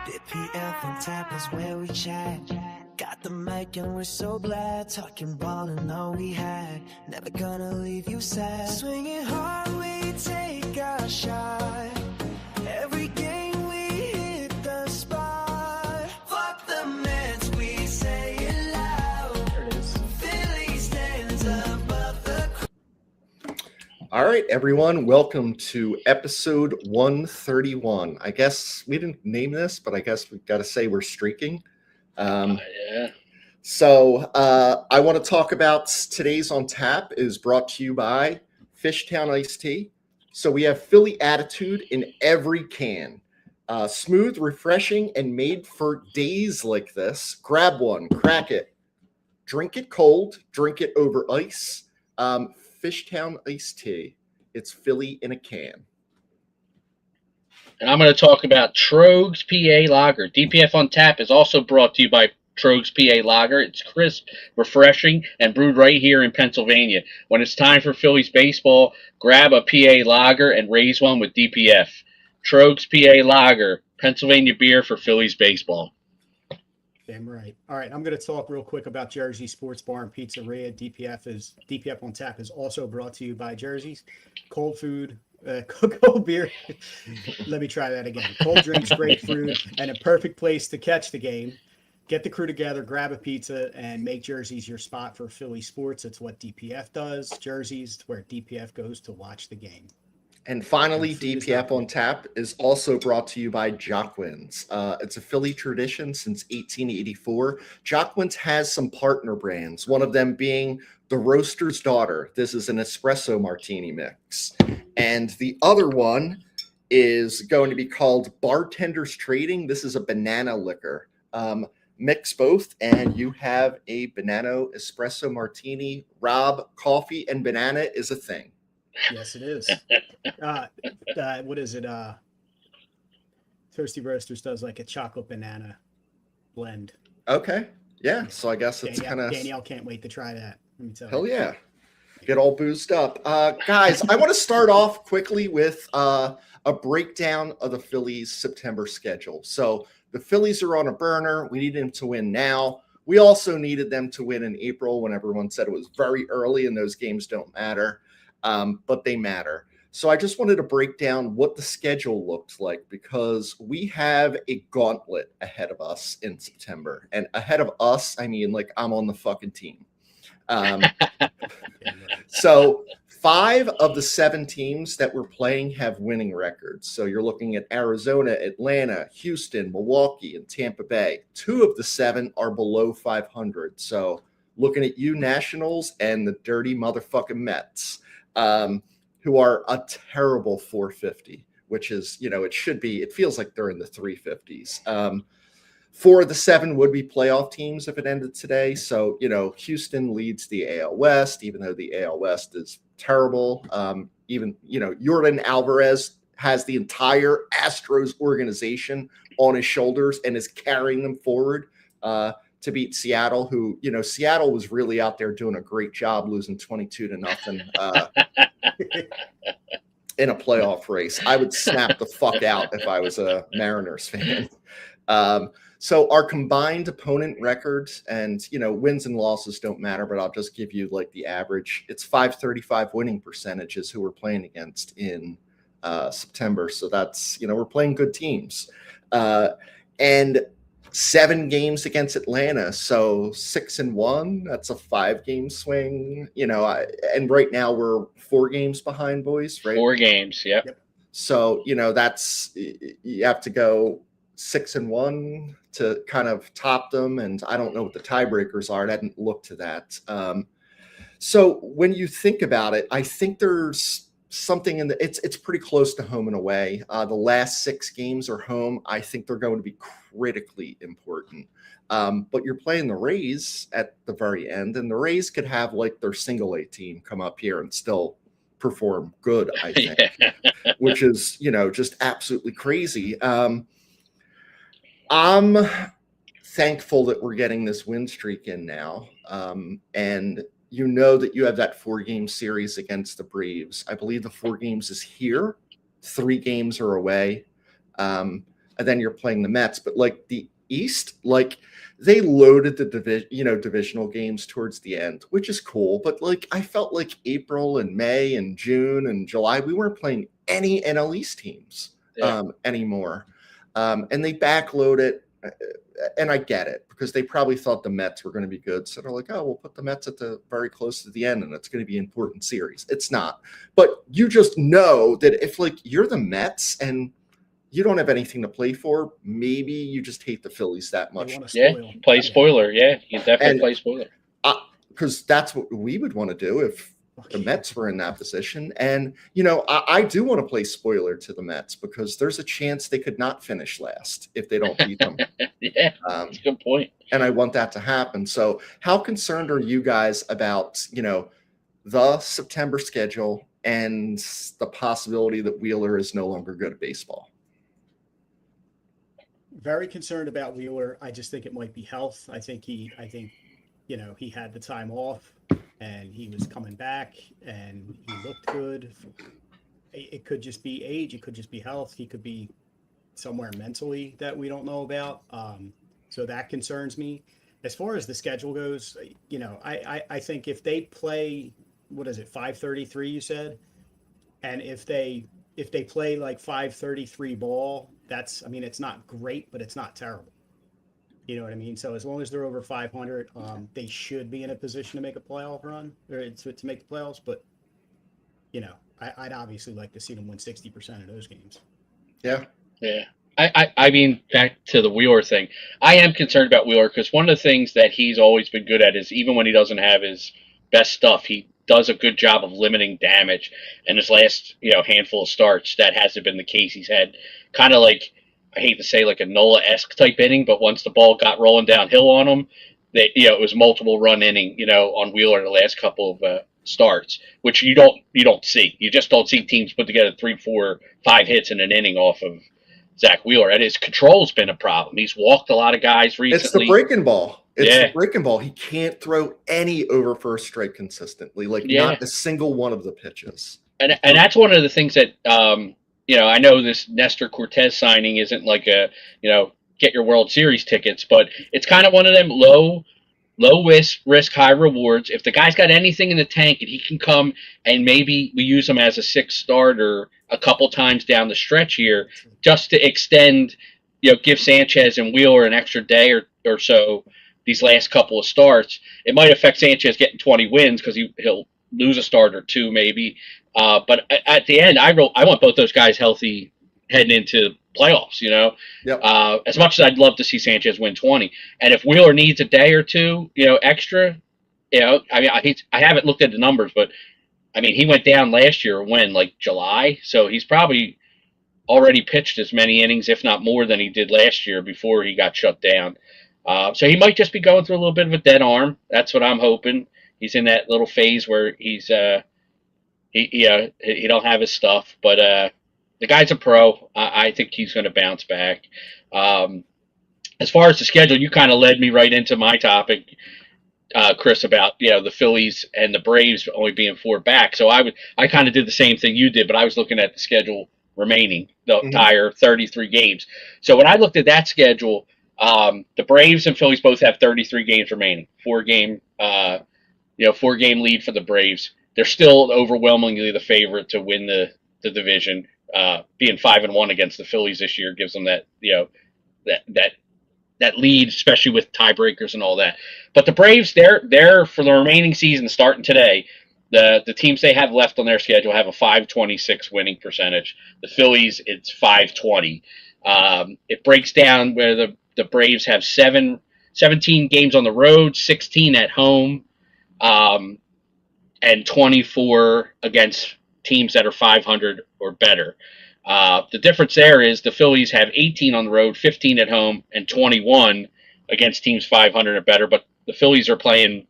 DPF on tap is where we chat. Got the mic and we're so glad. Talking ball and all we had. Never gonna leave you sad. Swinging hard, we take our shot. Every game we hit the spot. Fuck the Mets, we say it loud. There it is. Philly stands above the crowd. All right, everyone, welcome to episode 131. I guess we didn't name this, but I guess we've got to say we're streaking. Yeah. So I want to talk about today's On Tap is brought to you by Fishtown Iced Tea. So we have Philly attitude in every can. Smooth, refreshing, and made for days like this. Grab one, crack it, drink it cold, drink it over ice. Fishtown Iced Tea. It's Philly in a can. And I'm going to talk about Trogs PA Lager. DPF on Tap is also brought to you by Trogs PA Lager. It's crisp, refreshing, and brewed right here in Pennsylvania. When it's time for Phillies baseball, grab a PA Lager and raise one with DPF. Trogs PA Lager, Pennsylvania beer for Phillies baseball. Damn right. All right, I'm going to talk real quick about Jersey Sports Bar and Pizzeria. DPF on Tap is also brought to you by Jersey's. Cold food, cold beer. Let me try that again. Cold drinks, great food, and a perfect place to catch the game. Get the crew together, grab a pizza, and make Jersey's your spot for Philly sports. It's what DPF does. Jersey's where DPF goes to watch the game. And finally, And food is DPF not on Tap is also brought to you by Jockwins. It's a Philly tradition since 1884. Jockwins has some partner brands, one of them being the Roaster's Daughter. This is an espresso martini mix. And the other one is going to be called Bartender's Trading. This is a banana liquor. Mix both, and you have a banana espresso martini. Rob, coffee and banana is a thing. Yes, it is. What is it? Thirsty Roasters does like a chocolate banana blend. Okay. Yeah. So I guess it's kind of Danielle can't wait to try that. Let me tell hell you. yeah. Get all boozed up. Guys, I want to start off quickly with a breakdown of the Phillies' September schedule. So the Phillies are on a burner. We need them to win now. We also needed them to win in April when everyone said it was very early and those games don't matter. But they matter. So I just wanted to break down what the schedule looks like because we have a gauntlet ahead of us in September. And ahead of us, I mean, like I'm on the fucking team. So 5 of the 7 teams that we're playing have winning records. So you're looking at Arizona, Atlanta, Houston, Milwaukee, and Tampa Bay. 2 of the 7 are below 500. So looking at you Nationals and the dirty motherfucking Mets. Who are a terrible 450, which is, it should be, it feels like they're in the 350s. 4 of the 7 would be playoff teams if it ended today. So, Houston leads the AL West, even though the AL West is terrible. Yordan Alvarez has the entire Astros organization on his shoulders and is carrying them forward to beat Seattle, who, Seattle was really out there doing a great job losing 22-0 in a playoff race. I would snap the fuck out if I was a Mariners fan. So our combined opponent records and, wins and losses don't matter, but I'll just give you like the average. It's .535 winning percentages who we're playing against in September. So that's, we're playing good teams. And 7 games against Atlanta, so 6-1. That's a 5-game swing, and right now we're 4 games behind, boys. Right, 4 games. Yep. So that's you have to go 6-1 to kind of top them, and I don't know what the tiebreakers are. I hadn't looked to that. So when you think about it, I think there's something in it's pretty close to home and away. The last 6 games are home. I think they're going to be critically important. But you're playing the Rays at the very end, and the Rays could have like their single A team come up here and still perform good, I think, which is, just absolutely crazy. I'm thankful that we're getting this win streak in now. And that you have that 4-game series against the Braves. I believe the 4 games is here. 3 games are away. and then you're playing the Mets. But like the East, like they loaded the divisional games towards the end, which is cool. But like I felt like April and May and June and July, we weren't playing any NL East teams anymore. And they backload it. And I get it because they probably thought the Mets were going to be good. So they're like, oh, we'll put the Mets at the very close to the end and it's going to be an important series. It's not. But you just know that if like you're the Mets and you don't have anything to play for, maybe you just hate the Phillies that much. Yeah, play spoiler. Yeah, you definitely play spoiler. Because that's what we would want to do if the Mets were in that position. And, you know, I do want to play spoiler to the Mets because there's a chance they could not finish last if they don't beat them. Yeah, that's a good point. And I want that to happen. So how concerned are you guys about, you know, the September schedule and the possibility that Wheeler is no longer good at baseball? Very concerned about Wheeler. I just think it might be health. I think, you know, he had the time off and he was coming back and he looked good. It could just be age. It could just be health. He could be somewhere mentally that we don't know about. So that concerns me. As far as the schedule goes, you know, I think if they play, what is it, 5:33 you said? And if they play like 5:33 ball, that's, I mean, it's not great, but it's not terrible. You know what I mean? So as long as they're over 500, they should be in a position to make a playoff run or to make the playoffs. But, you know, I'd obviously like to see them win 60% of those games. Yeah. Yeah. I mean, back to the Wheeler thing, I am concerned about Wheeler because one of the things that he's always been good at is even when he doesn't have his best stuff, he does a good job of limiting damage. And his last, you know, handful of starts, that hasn't been the case. He's had kind of like, I hate to say like a Nola-esque type inning, but once the ball got rolling downhill on him, that, you know, it was multiple run inning, you know, on Wheeler in the last couple of starts, which you don't see. You just don't see teams put together 3, 4, 5 hits in an inning off of Zach Wheeler. And his control's been a problem. He's walked a lot of guys recently. It's the breaking ball. The breaking ball. He can't throw any over first strike consistently, like not a single one of the pitches. And that's one of the things that you know, I know this Nestor Cortez signing isn't like a, you know, get your World Series tickets, but it's kind of one of them low risk, high rewards. If the guy's got anything in the tank and he can come and maybe we use him as a 6th starter a couple times down the stretch here just to extend, you know, give Sanchez and Wheeler an extra day or so these last couple of starts. It might affect Sanchez getting 20 wins because he'll lose a start or two maybe. But at the end, I want both those guys healthy heading into playoffs, you know. Yep. As much as I'd love to see Sanchez win 20. And if Wheeler needs a day or two, you know, extra, you know, I mean, I haven't looked at the numbers, but, I mean, he went down last year when, like, July? So he's probably already pitched as many innings, if not more, than he did last year before he got shut down. So he might just be going through a little bit of a dead arm. That's what I'm hoping. He's in that little phase where he's he don't have his stuff, but the guy's a pro. I think he's going to bounce back. As far as the schedule, you kind of led me right into my topic, Chris, about, you know, the Phillies and the Braves only being 4 back. So I kind of did the same thing you did, but I was looking at the schedule remaining, the entire 33 games. So when I looked at that schedule, the Braves and Phillies both have 33 games remaining, 4-game lead for the Braves. They're still overwhelmingly the favorite to win the division. Being 5-1 against the Phillies this year gives them that, you know, that lead, especially with tiebreakers and all that. But the Braves, they're for the remaining season starting today. The teams they have left on their schedule have a .526 winning percentage. The Phillies, it's .520. It breaks down where the Braves have 17 games on the road, 16 at home, and 24 against teams that are 500 or better. The difference there is the Phillies have 18 on the road, 15 at home, and 21 against teams 500 or better. But the Phillies are playing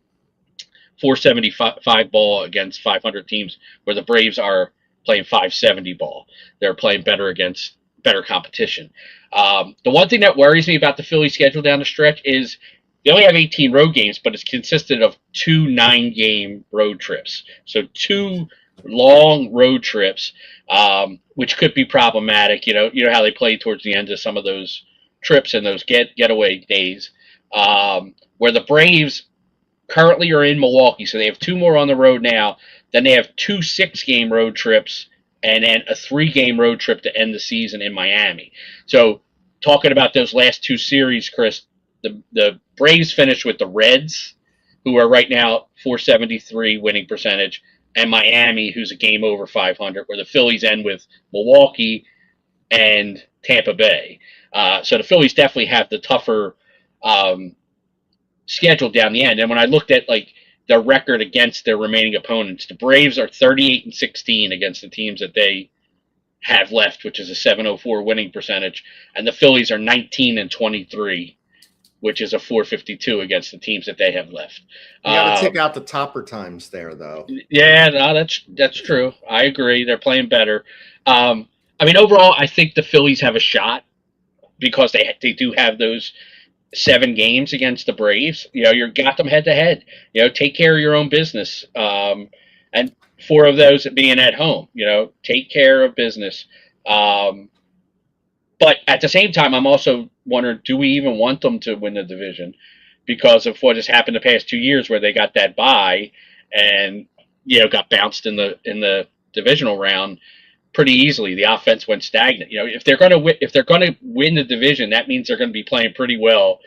.475 ball against 500 teams, where the Braves are playing .570 ball. They're playing better against better competition. The one thing that worries me about the Phillies schedule down the stretch is they only have 18 road games, but it's consisted of 2 9-game road trips. So 2 long road trips, which could be problematic. You know how they play towards the end of some of those trips and those getaway days, where the Braves currently are in Milwaukee, so they have two more on the road now. Then they have two 6-game road trips and then a 3-game road trip to end the season in Miami. So talking about those last two series, Chris, the Braves finished with the Reds, who are right now 473 winning percentage, and Miami, who's a game over 500, where the Phillies end with Milwaukee and Tampa Bay. So the Phillies definitely have the tougher schedule down the end. And when I looked at like their record against their remaining opponents, the Braves are 38-16 against the teams that they have left, which is a 704 winning percentage, and the Phillies are 19-23, which is a 452 against the teams that they have left. You got to take out the topper times there, though. Yeah, no, that's true. I agree. They're playing better. I mean, overall, I think the Phillies have a shot because they do have those 7 games against the Braves. You know, you got them head to head. You know, take care of your own business. And 4 of those being at home. You know, take care of business. But at the same time, I'm also wondering, do we even want them to win the division because of what has happened the past 2 years, where they got that bye and got bounced in the divisional round pretty easily. The offense went stagnant. You know, if they're going to win the division, that means they're going to be playing pretty well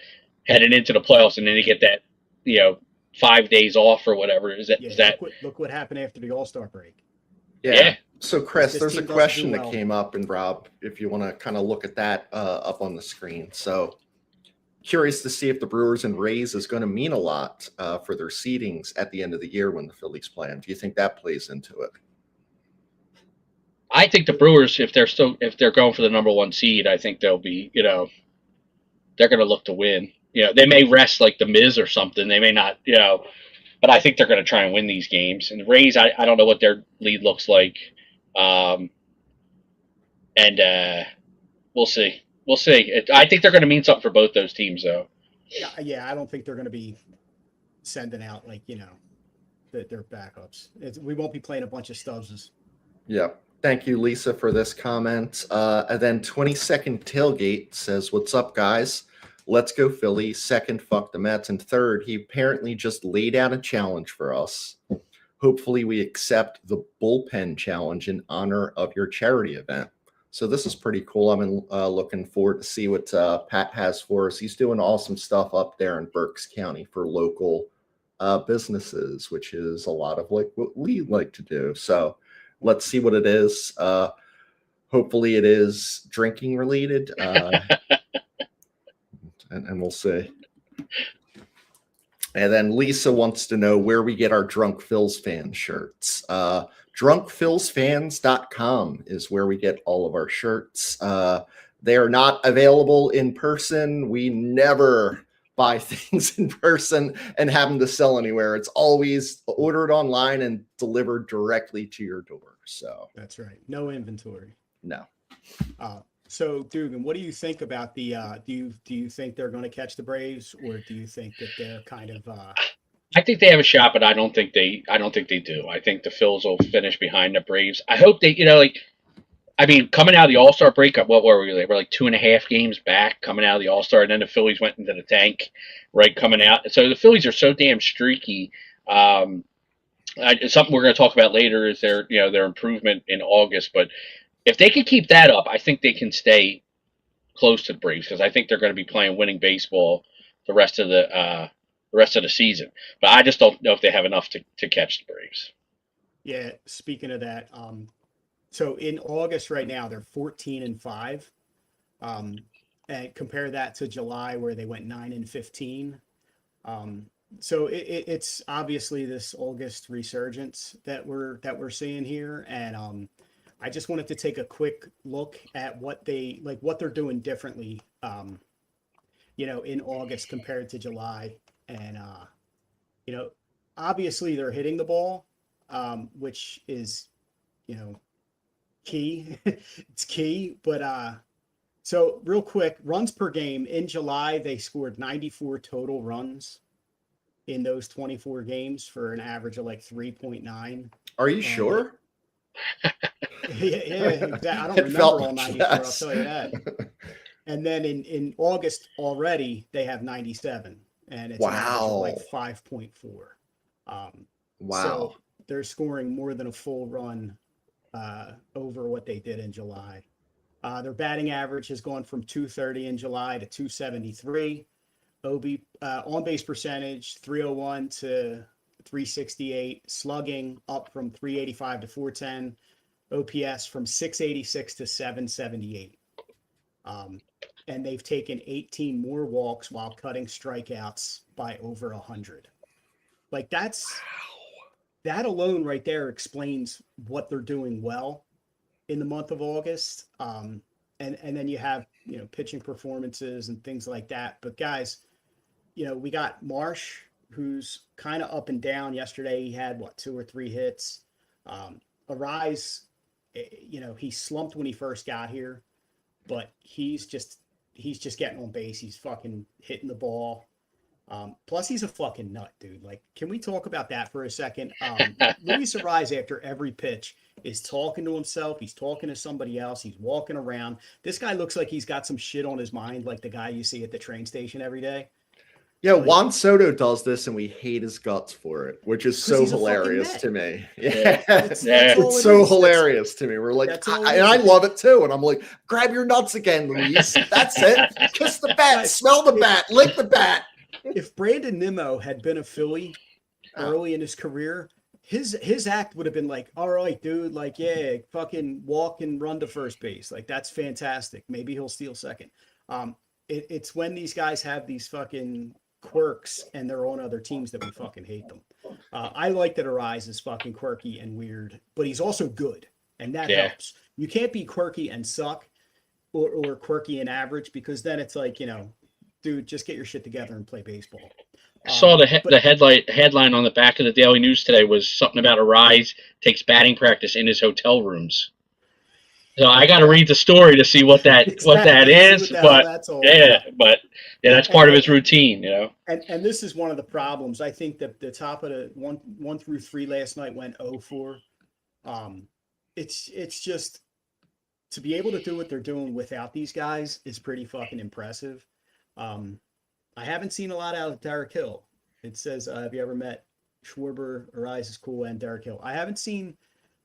heading into the playoffs, and then they get that 5 days off or whatever. Is that look what happened after the All-Star break? Yeah. So, Chris, This there's a team doesn't question do that well. came up, and Rob, if you want to kind of look at that up on the screen. So, curious to see if the Brewers and Rays is going to mean a lot for their seedings at the end of the year when the Phillies play. Do you think that plays into it? I think the Brewers, if they're going for the number 1 seed, I think they'll be, they're going to look to win. They may rest like the Miz or something. They may not, but I think they're going to try and win these games. And the Rays, I don't know what their lead looks like. And we'll see. We'll see. I think they're going to mean something for both those teams, though. Yeah, I don't think they're going to be sending out their backups. We won't be playing a bunch of stubs. Yeah. Thank you, Lisa, for this comment. And then 22nd Tailgate says, "What's up, guys? Let's go Philly. Second, fuck the Mets. And third, he apparently just laid out a challenge for us. Hopefully we accept the bullpen challenge in honor of your charity event." So this is pretty cool. I'm looking forward to see what Pat has for us. He's doing awesome stuff up there in Berks County for local businesses, which is a lot of like what we like to do. So let's see what it is. Hopefully it is drinking related. And we'll see. And then Lisa wants to know where we get our Drunk Phil's fan shirts. DrunkPhilsFans.com is where we get all of our shirts. They are not available in person. We never buy things in person and have them to sell anywhere. It's always ordered online and delivered directly to your door. So That's right. No inventory. no. So, Dugan, what do you think about the? Do you think they're going to catch the Braves, or do you think that they're kind of? I think they have a shot, but I don't think they do. I think the Phils will finish behind the Braves. I hope they, coming out of the All-Star break, what were we? We're like 2.5 games back coming out of the All-Star, and then the Phillies went into the tank, right, coming out. So the Phillies are so damn streaky. Something we're going to talk about later is their improvement in August. But if they can keep that up, I think they can stay close to the Braves, because I think they're going to be playing winning baseball the rest of the season. But I just don't know if they have enough to catch the Braves. Yeah. Speaking of that, so in August right now they're 14-5, and compare that to July where they went 9-15. So it's obviously this August resurgence that we're seeing here, and I just wanted to take a quick look at what they're doing differently, in August compared to July. And, obviously they're hitting the ball, which is, key. It's key. But so real quick, runs per game in July, they scored 94 total runs in those 24 games for an average of like 3.9. Are you sure? Yeah, exactly. I don't It felt remember all like 94, I'll yes. tell you that. And then in August already, they have 97, and it's an average of like Wow. 5.4. Um, Wow. so they're scoring more than a full run over what they did in July. Their batting average has gone from 230 in July to 273. On base percentage 301 to 368. Slugging up from 385 to 410. OPS from 686 to 778. And they've taken 18 more walks while cutting strikeouts by over 100. Like that alone right there explains what they're doing well in the month of August. And then you have, pitching performances and things like that. But guys, we got Marsh, who's kind of up and down. Yesterday, he had 2 or 3 hits. Arise, he slumped when he first got here, but he's just getting on base. He's fucking hitting the ball. Plus, he's a fucking nut, dude. Like, can we talk about that for a second? Luis Arise, after every pitch, is talking to himself. He's talking to somebody else. He's walking around. This guy looks like he's got some shit on his mind, like the guy you see at the train station every day. Yeah, Juan Soto does this, and we hate his guts for it, which is so he's a hilarious fucking to me. Yeah, That's all it's it so is. hilarious to me. We're like, That's all it and I is. love it too. And I'm like, grab your nuts again, Luis. That's it. Kiss the bat, smell the bat, lick the bat. If Brandon Nimmo had been a Philly early in his career, his act would have been like, all right, dude, like, yeah, fucking walk and run to first base. Like, that's fantastic. Maybe he'll steal second. It's when these guys have these fucking quirks and they're on other teams that we fucking hate them. I like that Arise is fucking quirky and weird, but he's also good, and that helps. You can't be quirky and suck or quirky and average, because then it's like, dude, just get your shit together and play baseball. I saw the headline on the back of the Daily News today was something about Arise takes batting practice in his hotel rooms. So I got to read the story to see what that is. But that's part of his routine, And this is one of the problems. I think that the top of the one through 3 last night went 0-4. It's just, to be able to do what they're doing without these guys is pretty fucking impressive. I haven't seen a lot out of Derek Hill. It says, have you ever met Schwarber, Arise is cool, and Derek Hill? I haven't seen,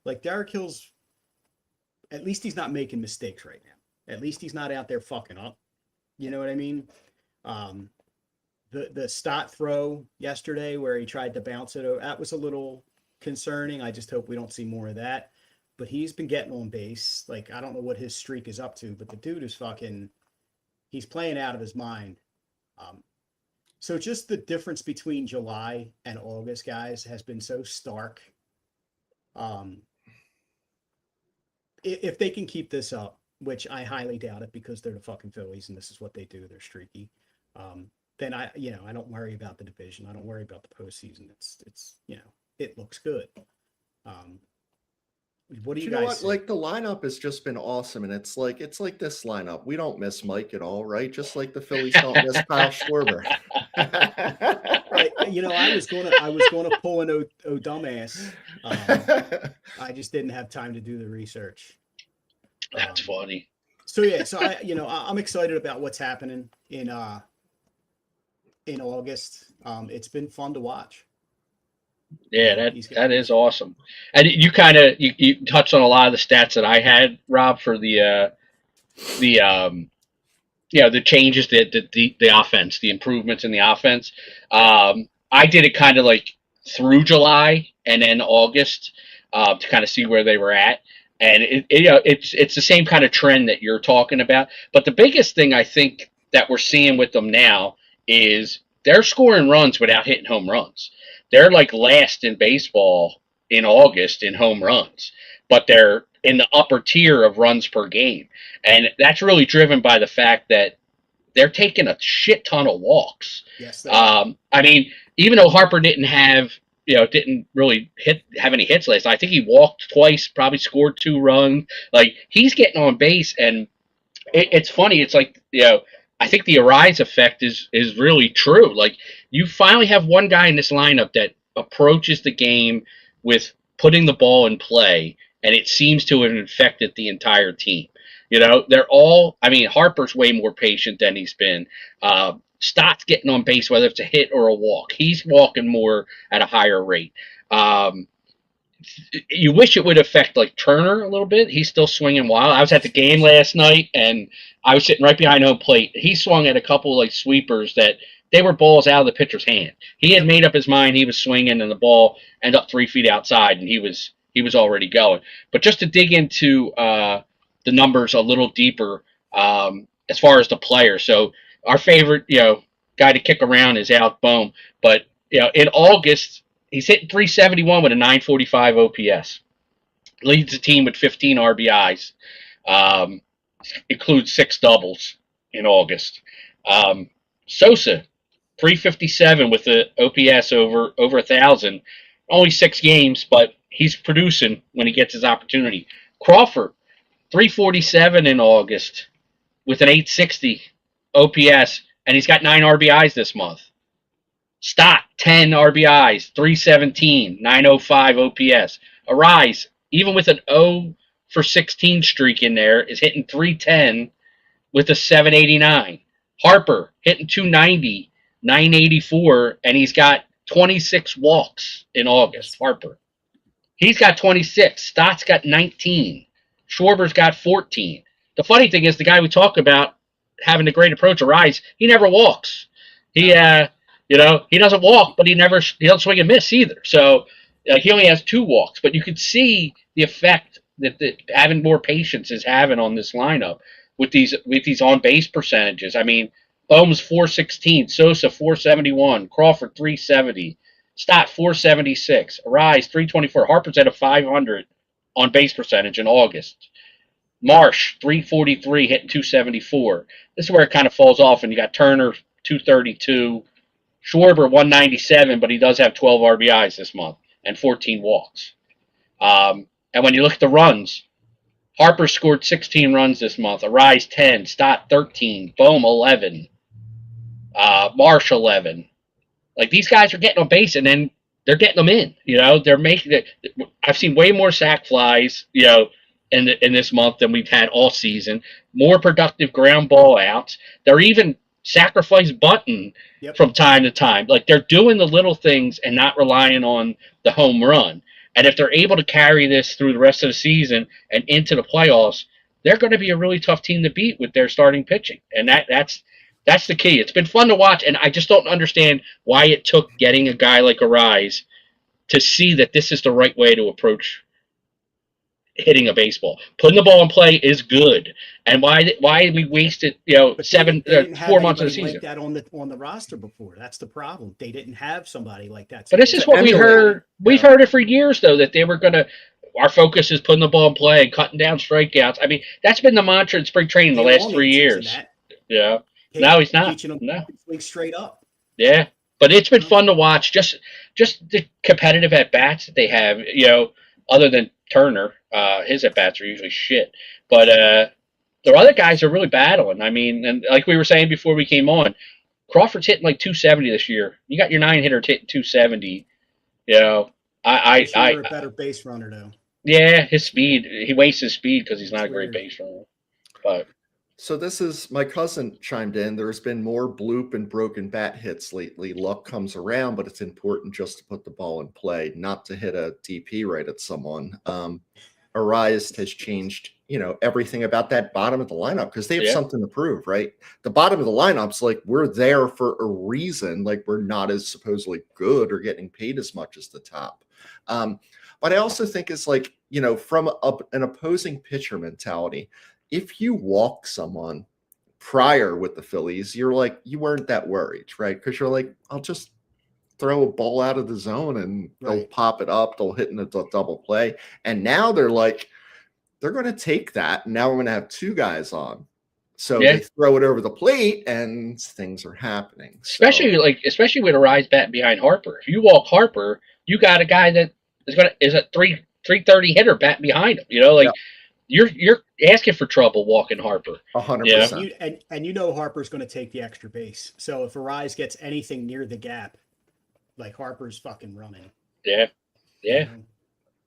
like, Derek Hill's, at least he's not making mistakes right now. At least he's not out there fucking up. You know what I mean? The Stott throw yesterday where he tried to bounce it over, that was a little concerning. I just hope we don't see more of that. But he's been getting on base. Like, I don't know what his streak is up to, but the dude is fucking, he's playing out of his mind. So just the difference between July and August, guys, has been so stark. If they can keep this up, which I highly doubt it because they're the fucking Phillies and this is what they do, they're streaky. Then I don't worry about the division. I don't worry about the postseason. It's it looks good. What do you guys know what? see? Like, the lineup has just been awesome, and it's like this lineup. We don't miss Mike at all, right? Just like the Phillies don't miss Kyle Schwarber. Right. I was gonna pull an O dumbass. I just didn't have time to do the research. That's funny. So I'm excited about what's happening in August. It's been fun to watch. Yeah, that is awesome. And you kind of you touched on a lot of the stats that I had, Rob, for the changes, the offense, the improvements in the offense. I did it kind of like through July and then August to kind of see where they were at. And it's the same kind of trend that you're talking about. But the biggest thing I think that we're seeing with them now is they're scoring runs without hitting home runs. They're like last in baseball in August in home runs, but they're in the upper tier of runs per game. And that's really driven by the fact that they're taking a shit ton of walks. Yes. I mean, even though Harper didn't really have any hits last night, I think he walked twice, probably scored 2 runs. Like, he's getting on base, and it's funny. It's like, I think the Arise effect is really true. Like, you finally have one guy in this lineup that approaches the game with putting the ball in play and it seems to have infected the entire team. You know, they're all. I mean, Harper's way more patient than he's been. Stott's getting on base, whether it's a hit or a walk. He's walking more at a higher rate. Um, you wish it would affect like Turner a little bit. He's still swinging wild. I was at the game last night, and I was sitting right behind home plate. He swung at a couple like sweepers that they were balls out of the pitcher's hand. He had made up his mind. He was swinging, and the ball ended up 3 feet outside, and he was already going. But just to dig into the numbers a little deeper, as far as the player. So our favorite, guy to kick around is Alec Bohm. But in August, he's hitting 371 with a 945 OPS. Leads the team with 15 RBIs. Includes 6 doubles in August. Sosa, 357 with the OPS over 1,000. Only 6 games, but he's producing when he gets his opportunity. Crawford, 347 in August with an 860 OPS, and he's got 9 RBIs this month. Stott, 10 RBIs, 317, 905 OPS. Arise, even with an 0 for 16 streak in there, is hitting 310 with a 789. Harper, hitting 290, 984, and he's got 26 walks in August. Harper. He's got 26. Stott's got 19. Schwarber's got 14. The funny thing is, the guy we talk about having a great approach, Arise, he never walks. He doesn't walk, but he doesn't swing and miss either. So he only has 2 walks. But you could see the effect that having more patience is having on this lineup with these on base percentages. I mean, Bohm's 416, Sosa 471, Crawford 370, Stott 476, Arise 324. Harper's at a 500 on base percentage in August. Marsh 343, hitting 274. This is where it kind of falls off, and you got Turner 232. Schwarber 197, but he does have 12 RBIs this month and 14 walks. And when you look at the runs, Harper scored 16 runs this month. Arise 10, Stott 13, Bohm 11, Marsh 11. Like, these guys are getting on base, and then they're getting them in. They're making it. I've seen way more sac flies, in this month than we've had all season. More productive ground ball outs. They're even sacrifice bunting from time to time. Like, they're doing the little things and not relying on the home run. And if they're able to carry this through the rest of the season and into the playoffs, they're going to be a really tough team to beat with their starting pitching. And that's the key. It's been fun to watch, and I just don't understand why it took getting a guy like Arise to see that this is the right way to approach hitting a baseball. Putting the ball in play is good, and why we wasted 4 months of the season like that on the roster before. That's the problem. They didn't have somebody like that. But this is what we heard. We've heard it for years, though, that they were going to. Our focus is putting the ball in play and cutting down strikeouts. I mean, that's been the mantra in spring training the last 3 years. Yeah. Now he's not. Teaching them to swing straight up. Yeah, but it's been fun to watch. Just the competitive at bats that they have. Other than Turner, his at bats are usually shit. But the other guys are really battling. I mean, and like we were saying before we came on, Crawford's hitting like 270 this year. You got your 9-hitter hitting 270. I a better base runner though. Yeah, his speed. He wastes his speed because he's not a great base runner. But. So this is, my cousin chimed in. There's been more bloop and broken bat hits lately. Luck comes around, but it's important just to put the ball in play, not to hit a DP right at someone. Arias has changed, everything about that bottom of the lineup because they have something to prove, right? The bottom of the lineup's like, we're there for a reason. Like, we're not as supposedly good or getting paid as much as the top. But I also think it's like, from an opposing pitcher mentality, if you walk someone prior with the Phillies, you're like, you weren't that worried, right? Because you're like, I'll just throw a ball out of the zone and they'll pop it up. They'll hit in a double play. And now they're like, they're going to take that. And now we're going to have 2 guys on. So they throw it over the plate and things are happening. Especially with Arise batting behind Harper. If you walk Harper, you got a guy that is a 330 hitter batting behind him. You're asking for trouble walking Harper. 100%. And Harper's going to take the extra base. So if Arise gets anything near the gap, like, Harper's fucking running. Yeah.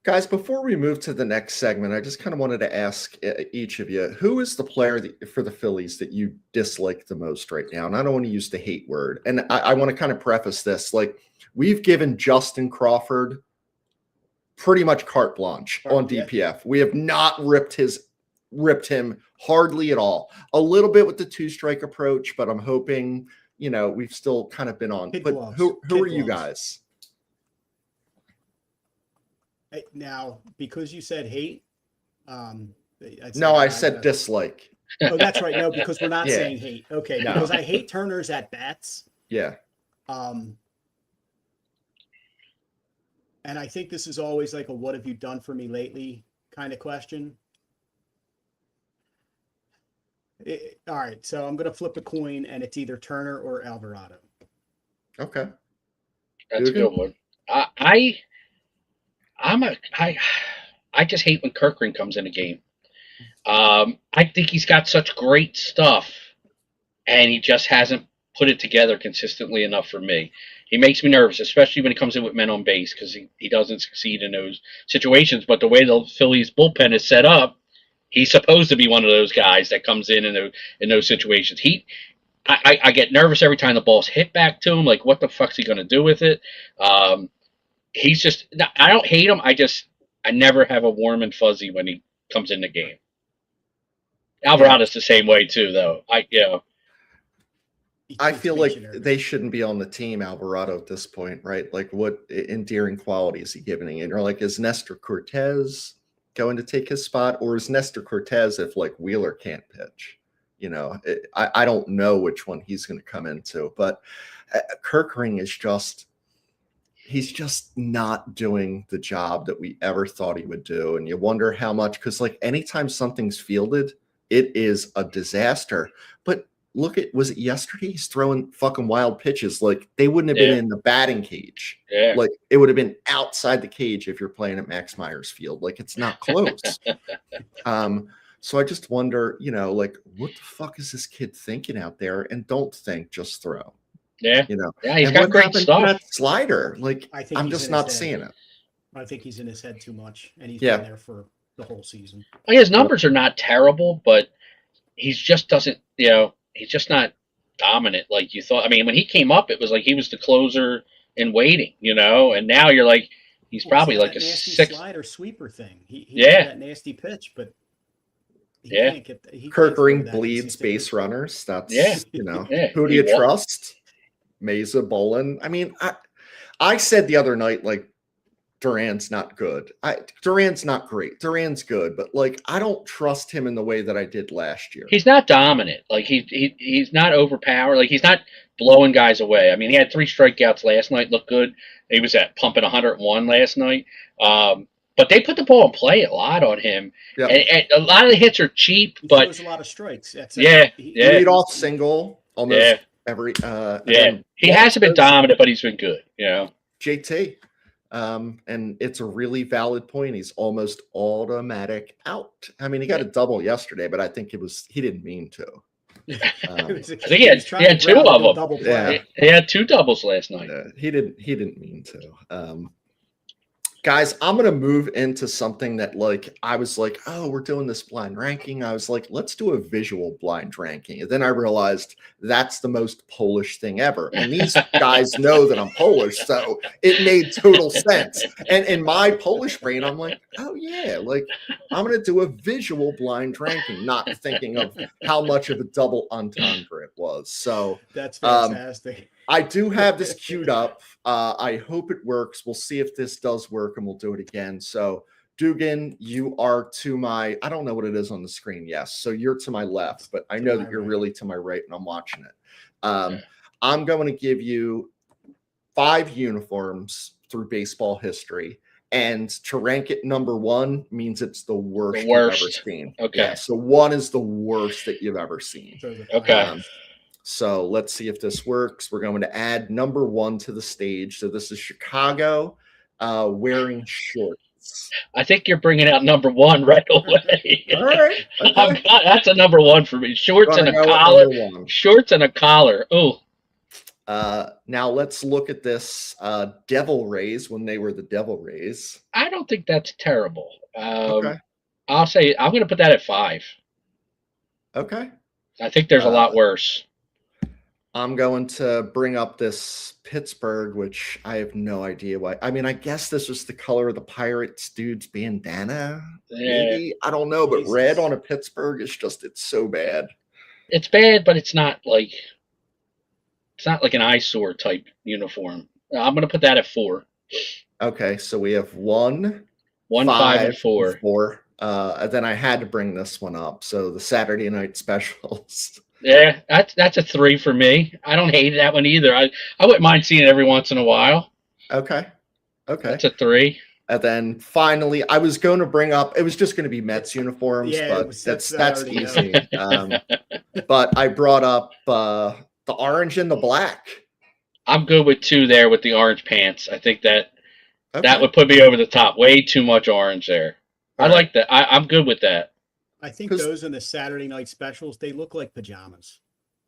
Guys, before we move to the next segment, I just kind of wanted to ask each of you, who is the player for the Phillies that you dislike the most right now? And I don't want to use the hate word. And I want to kind of preface this. Like, we've given Justin Crawford pretty much carte blanche on DPF. We have not ripped him hardly at all. A little bit with the two-strike approach, but I'm hoping, we've still kind of been on. But who are you guys? Now, because you said hate, I said dislike. Oh, that's right. No, because we're not Yeah. saying hate. Okay, No. because I hate Turner's at bats. Yeah. And I think this is always like a "what have you done for me lately" kind of question. All right, so I'm gonna flip a coin, and it's either Turner or Alvarado. Okay. That's a good one. I just hate when Kirkring comes in a game. I think he's got such great stuff, and he just hasn't put it together consistently enough for me. He makes me nervous, especially when he comes in with men on base, because he doesn't succeed in those situations. But the way the Phillies bullpen is set up, he's supposed to be one of those guys that comes in those situations. I get nervous every time the ball's hit back to him. Like, what the fuck's he going to do with it? He's just, I don't hate him. I never have a warm and fuzzy when he comes in the game. Alvarado's the same way too, though. I feel like they shouldn't be on the team, Alvarado, at this point, right? Like, what endearing quality is he giving? And you're like, is Nestor Cortez going to take his spot, or is Nestor Cortez if like Wheeler can't pitch? I don't know which one he's going to come into, but Kirkring is he's just not doing the job that we ever thought he would do. And you wonder how much, because like anytime something's fielded, it is a disaster. But look was it yesterday? He's throwing fucking wild pitches. Like, they wouldn't have been in the batting cage. Yeah. Like, it would have been outside the cage if you're playing at Max Myers Field. Like, it's not close. So I just wonder, like, what the fuck is this kid thinking out there? And don't think, just throw. Yeah. Yeah, he's and got what great happened to stuff. that slider? Like, I'm he's just in not his seeing head. it. I think he's in his head too much, and he's Yeah. been there for the whole season. His numbers are not terrible, but he's just he's just not dominant like you thought. I mean, when he came up, it was like he was the closer in waiting, and now you're like, he's probably like a nasty six slider sweeper thing. He Yeah. had that nasty pitch, but he Yeah. can't get he can't Kirkring throw that bleeds consistently. base runners. That's, Yeah. Yeah. who do He you wa- trust? Mesa, Bolin. I mean, I said the other night, like, Duran's not good. Duran's not great. Duran's good, but like, I don't trust him in the way that I did last year. He's not dominant. Like he's not overpowered. Like, he's not blowing guys away. I mean, he had 3 strikeouts last night. Looked good. He was at pumping 101 last night. But they put the ball in play a lot on him. Yeah. And a lot of the hits are cheap, He but throws a lot of strikes. That's Yeah. Lead off single almost Yeah. every. he hasn't been dominant, but he's been good. JT. And it's a really valid point. He's almost automatic out. I mean, he got a double yesterday, but I think he didn't mean to. I think he had 2 of them. Yeah. He had 2 doubles last night. He didn't mean to. Guys, I'm going to move into something that, like, I was like, oh, we're doing this blind ranking. I was like, let's do a visual blind ranking. And then I realized that's the most Polish thing ever. And these guys know that I'm Polish, so it made total sense. And in my Polish brain, I'm like, oh, yeah, like, I'm going to do a visual blind ranking, not thinking of how much of a double entendre it was. So that's fantastic. I do have this queued up. I hope it works. We'll see if this does work, and we'll do it again. So, Dugan, you are to my, I don't know what it is on the screen. Yes. So you're to my left, but I know that you're really to my right, and I'm watching it. I'm going to give you 5 uniforms through baseball history. And to rank it number 1 means it's the worst you've ever seen. Okay. Yeah, so 1 is the worst that you've ever seen. Okay. So let's see if this works. We're going to add number 1 to the stage. So this is Chicago wearing shorts. I think you're bringing out number 1 right away. All right. Okay. That's a number 1 for me. Shorts and a collar. Shorts and a collar. Oh. Now let's look at this Devil Rays when they were the Devil Rays. I don't think that's terrible. Okay. I'll say I'm going to put that at 5. Okay. I think there's a lot worse. I'm going to bring up this Pittsburgh, which I have no idea why. I mean, I guess this was the color of the Pirates dude's bandana. Maybe. I don't know, but Jesus. red on a Pittsburgh is just, it's so bad. It's bad, but it's not like an eyesore type uniform. I'm going to put that at 4. Okay, so we have 1, 1, 5, and 4. 4. And then I had to bring this one up. So the Saturday night specials. Yeah, that's a 3 for me. I don't hate that one either. I wouldn't mind seeing it every once in a while. Okay. That's a 3. And then finally, I was going to bring up, it was just going to be Mets uniforms, Yeah, but that's already easy. But I brought up the orange and the black. I'm good with 2 there with the orange pants. I think that Okay. would put me over the top. Way too much orange there. I All right. like that. I'm good with that. I think 'Cause- those in the Saturday night specials, they look like pajamas.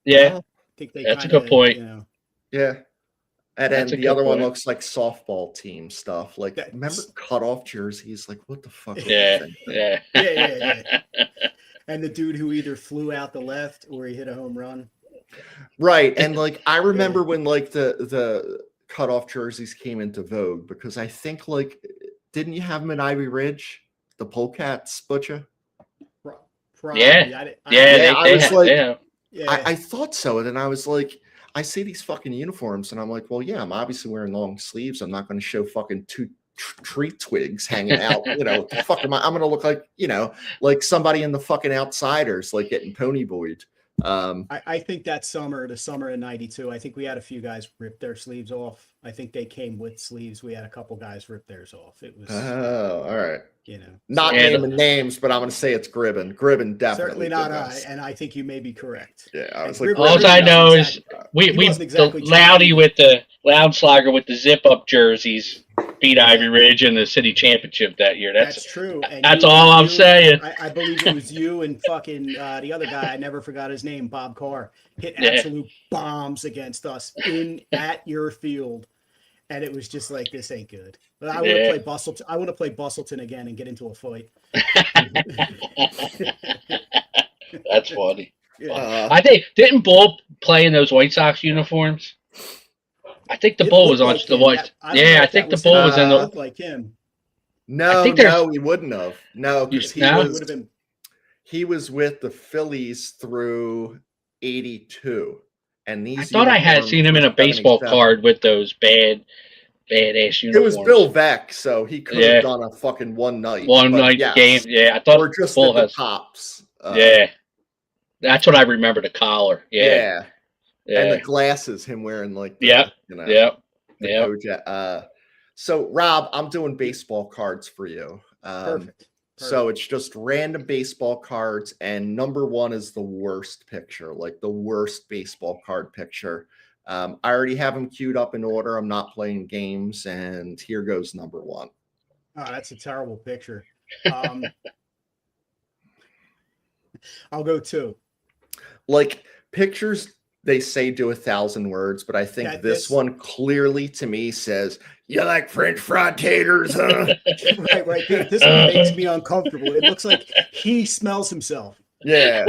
Yeah, I think they That's a kinda, good point. You know, Yeah. And then That's a the good other one point. looks like softball team stuff. Like, That's- remember cutoff jerseys? Like, what the fuck? were yeah, they thinking? yeah. Yeah. And the dude who either flew out the left or he hit a home run. Right. And like, I remember when like the cutoff jerseys came into vogue because I think like, didn't you have them in Ivy Ridge? The Polecats, Butcher? Probably. Yeah. I Yeah, I was like- yeah. yeah. I thought so. And then I was like, I see these fucking uniforms and I'm like, well, yeah, I'm obviously wearing long sleeves. I'm not going to show fucking 2 tree twigs hanging out. You know, what the fuck am I? I'm going to look like, you know, like somebody in the fucking Outsiders, like getting pony boyed. I think that summer, the summer in '92, I think we had a few guys rip their sleeves off. I think they came with sleeves. We had a couple guys rip theirs off. It was, Oh, all right. you know, Not Yeah, naming names, but I'm going to say it's Gribben. Gribben definitely. certainly not did I. this. And I think you may be correct. Yeah, I And was like, Gribben All really I know wasn't is exact- we he wasn't the exactly Loudy John. with the Loudslogger with the zip up jerseys beat Ivy Ridge in the city championship that year. That's true. And that's you- all I'm you- saying. I believe it was you and fucking the other guy. I never forgot his name, Bob Carr, hit Yeah. absolute bombs against us at your field, and it was just like, this ain't good. But I want to Yeah. play Bustleton. I want to play Bustleton again and get into a fight. That's funny. Yeah. I think didn't Bull play in those White Sox uniforms? I think the It Bull was looked on like the him. White. I don't know Yeah, I if think that the Bull him. was in It the. looked like him. no, think there's- no, he wouldn't have. No, because he No? It was would have been. he was with the Phillies through 82. And these I thought I had uniforms seen him in a were baseball 77. card with those badass It uniforms. was Bill Veck, so he could Yeah. have done a fucking one night. One but night yes, game. Yeah, I thought or just Bull at the has. tops. Yeah, that's what I remember. The collar. yeah. Yeah. And the glasses, him wearing like the, Yep. you know, Yep. the Yep. Kojak. So Rob, I'm doing baseball cards for you. Perfect. So it's just random baseball cards, and number 1 is the worst picture, like the worst baseball card picture. I already have them queued up in order. I'm not playing games, and here goes number 1. Oh, that's a terrible picture. I'll go 2. Like pictures, they say do 1,000 words, but I think Yeah, this this- one clearly to me says, "You like French fried taters, huh?" Right. This one makes me uncomfortable. It looks like he smells himself. Yeah.